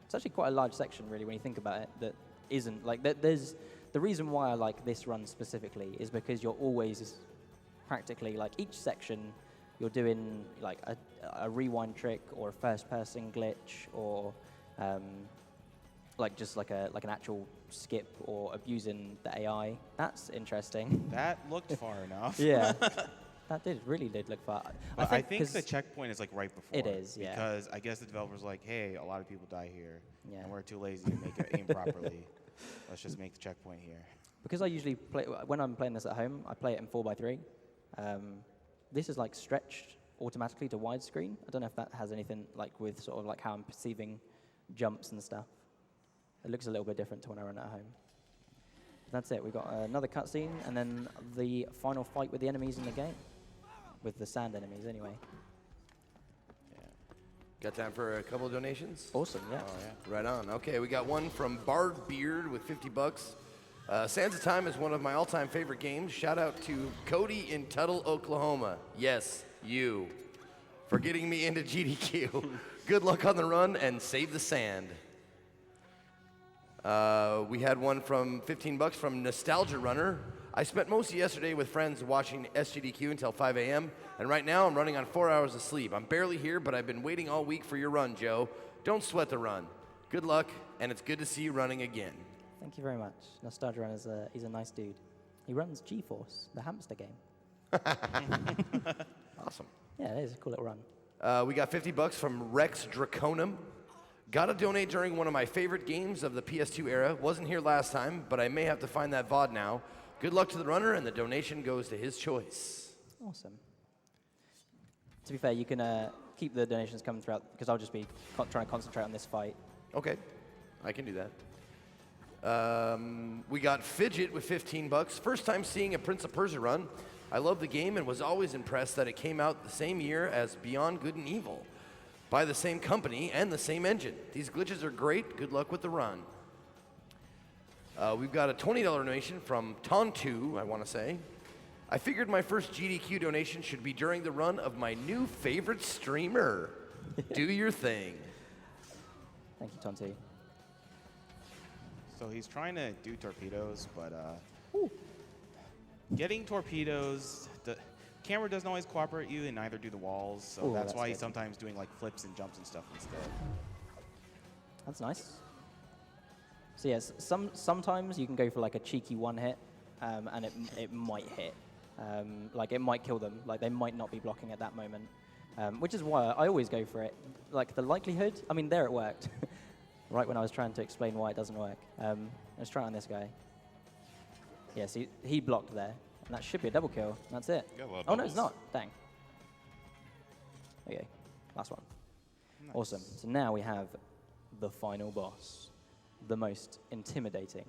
It's actually quite a large section, really, when you think about it. That isn't like there's the reason why I like this run specifically is because you're always practically like each section you're doing like a rewind trick or a first-person glitch or like just like an actual skip or abusing the AI. That's interesting. That looked far enough. Yeah, that really did look far. But I think the checkpoint is like right before. It is, yeah. Because I guess the developer's like, hey, a lot of people die here, Yeah. and we're too lazy to make it aim properly. Let's just make the checkpoint here. Because I usually play, when I'm playing this at home, I play it in 4x3. This is like stretched automatically to widescreen. I don't know if that has anything like with sort of like how I'm perceiving jumps and stuff. It looks a little bit different to when I run it at home. That's it. We've got another cutscene and then the final fight with the enemies in the game. With the sand enemies, anyway. Got time for a couple of donations? Awesome, yeah. Oh, yeah. Right on. Okay, we got one from Bard Beard with 50 bucks. Sands of Time is one of my all-time favorite games. Shout out to Cody in Tuttle, Oklahoma. Yes, you. For getting me into GDQ. Good luck on the run and save the sand. We had one from 15 bucks from Nostalgia Runner. I spent most of yesterday with friends watching SGDQ until 5 a.m. And right now I'm running on 4 hours of sleep. I'm barely here, but I've been waiting all week for your run, Joe. Don't sweat the run. Good luck, and it's good to see you running again. Thank you very much. Nostalgia Run he's a nice dude. He runs GeForce, the hamster game. Awesome. Yeah, it is a cool little run. We got 50 bucks from Rex Draconum. Gotta donate during one of my favorite games of the PS2 era. Wasn't here last time, but I may have to find that VOD now. Good luck to the runner, and the donation goes to his choice. Awesome. To be fair, you can keep the donations coming throughout, because I'll just be trying to concentrate on this fight. Okay, I can do that. We got Fidget with 15 bucks. First time seeing a Prince of Persia run. I love the game and was always impressed that it came out the same year as Beyond Good and Evil by the same company and the same engine. These glitches are great. Good luck with the run. We've got a $20 donation from Tontu, I want to say. I figured my first GDQ donation should be during the run of my new favorite streamer. Do your thing. Thank you, Tontu. So he's trying to do torpedoes, but getting torpedoes, the camera doesn't always cooperate you, and neither do the walls. So Ooh, that's that's why he's good. sometimes doing like flips and jumps and stuff instead. That's nice. So yes, sometimes you can go for like a cheeky one hit, and it might hit. Like it might kill them. Like they might not be blocking at that moment, which is why I always go for it. Like the likelihood. I mean, there it worked. Right when I was trying to explain why it doesn't work. Let's try it on this guy. Yes, he blocked there, and that should be a double kill. That's it. Oh no, it's not. Dang. Okay, last one. Nice. Awesome. So now we have the final boss, the most intimidating,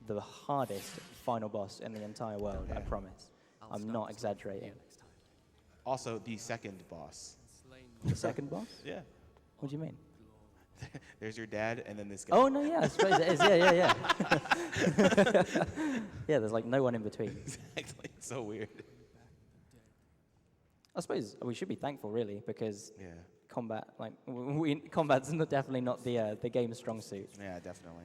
the hardest final boss in the entire world. I promise. I'm not exaggerating. Also, the second boss. The second boss? Yeah. What do you mean? There's your dad, and then this guy. Oh no, yeah, I suppose it is. Yeah. Yeah, there's like no one in between. Exactly. It's so weird. I suppose we should be thankful, really, because Yeah. combat, like, combat's definitely not the game's strong suit. Yeah, definitely.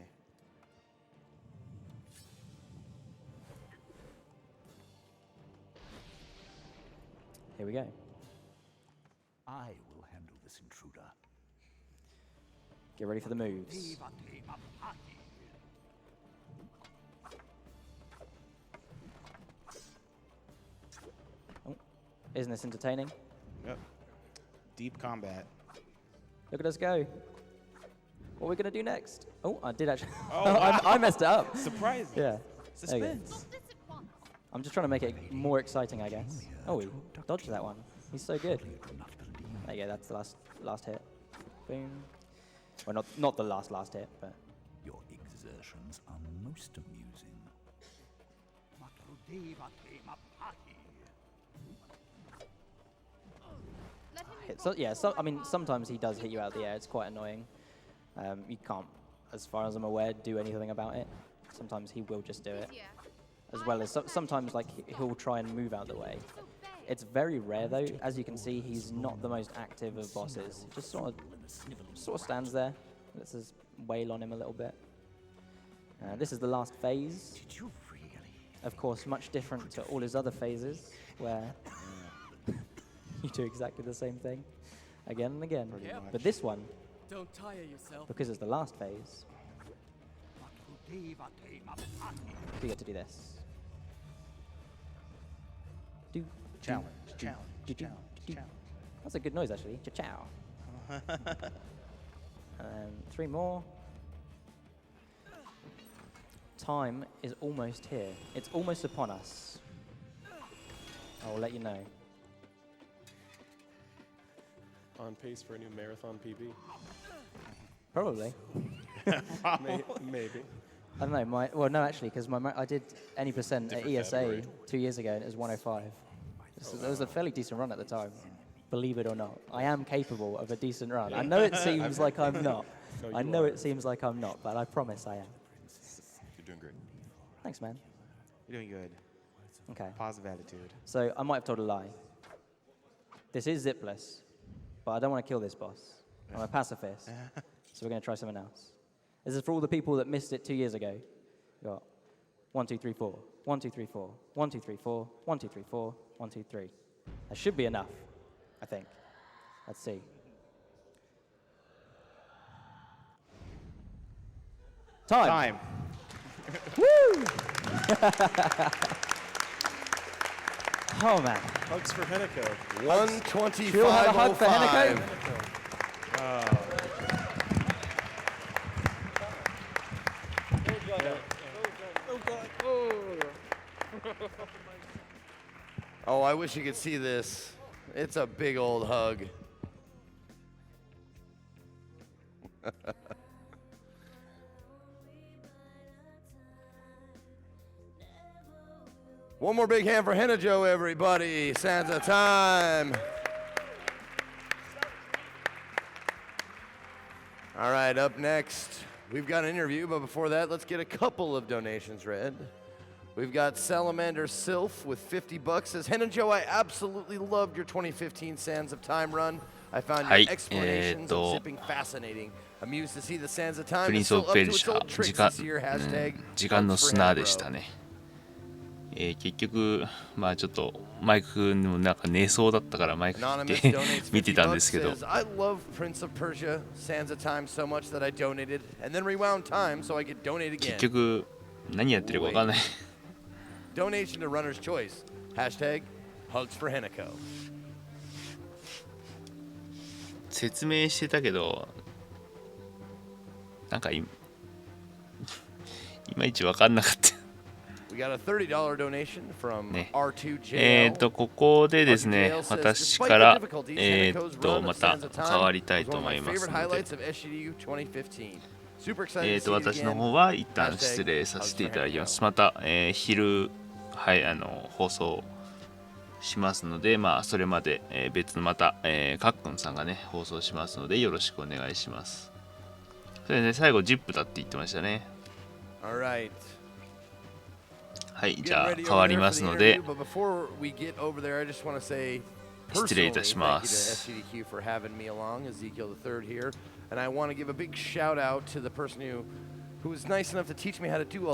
Here we go. I will handle this intruder. Get ready for the moves. Oh, isn't this entertaining? Yep. Deep combat. Look at us go. What are we gonna do next? Oh, I did actually. Oh, wow. I messed it up. Surprising. Yeah. There you go. Suspense. I'm just trying to make it more exciting, I guess. Oh, we dodged that one. He's so good. There you go. That's the last hit. Boom. Well, not the last hit, but. Your exertions are most amusing. I mean, sometimes he does hit you out of the air. It's quite annoying. You can't, as far as I'm aware, do anything about it. Sometimes he will just do it. As well as sometimes, like, he'll try and move out of the way. It's very rare, though. As you can see, he's not the most active of bosses. He just sort of stands there. Lets us wail on him a little bit. This is the last phase. Did you really? Of course, much different to all his other phases, where you do exactly the same thing again and again. Pretty much. But this one, Don't tire yourself. because it's the last phase, you get to do this. Do, Challenge, do, challenge, do, do, challenge, do. challenge. That's a good noise, actually. Cha-chow. And 3 more. Time is almost here. It's almost upon us. I will let you know. On pace for a new marathon PB. Probably. Maybe. I don't know. Well, no, actually, because I did any percent at Different ESA category. 2 years ago, and it was 105. It was a fairly decent run at the time. Believe it or not, I am capable of a decent run. I know it seems like I'm not. No, I you know are. it seems like I'm not, but I promise I am. You're doing great. Thanks, man. You're doing good. Okay. Positive attitude. So I might have told a lie. This is zipless, but I don't want to kill this boss. I'm a pacifist, so we're going to try something else. This is for all the people that missed it 2 years ago. You got 1, 2, 3, 4. 1, 2, 3, 4. 1, 2, 3, 4. 1, 2, 3, 4. 1, 2, 3. That should be enough, I think. Let's see. Time. Woo! Oh man. Hugs for Hennejoe. 125.05. She'll have a hug for Hennejoe. Oh, I wish you could see this. It's a big old hug. One more big hand for Hennejoe, everybody. Sansa time. All right, up next, we've got an interview, but before that, let's get a couple of donations read. We've got Salamander Sylph with $50. Says, Hennejoe, I absolutely loved your 2015 Sands of Time run. I found your explanations of zipping fascinating. Amused to see the Sands of Time プリン is スオ still ブ up ペ to ル its シャ old tricks this year. Hashtag 時間の hugs for 砂で Hennejoe. したね。結局まあちょっとマイクのなんか寝そうだったからマイク切 Anonymous って donates 見て $50 たんですけど says, I love Prince of Persia, Sands of Time so much that I donated and then rewound time so I could donate 結 again. 局何やってるか分かんない Donation to runner's choice. Hashtag hugs for Hennejoe. 説明してたけどなんかいまいち分かんなかった We got a $30 donation from ね R2JL. ここでですね私からまた変わりたいと思いますので 私の方は一旦失礼させていただきます。また、昼、はい、放送しますので、まあ、それまで、別のまた、かっくんさんがね、放送しますので、よろしくお願いします。それでね、最後、ジップだって言ってましたね。はい、じゃあ、変わりますので、失礼いたします。And I want to give a big shout out to the person who was nice enough to teach me how to do all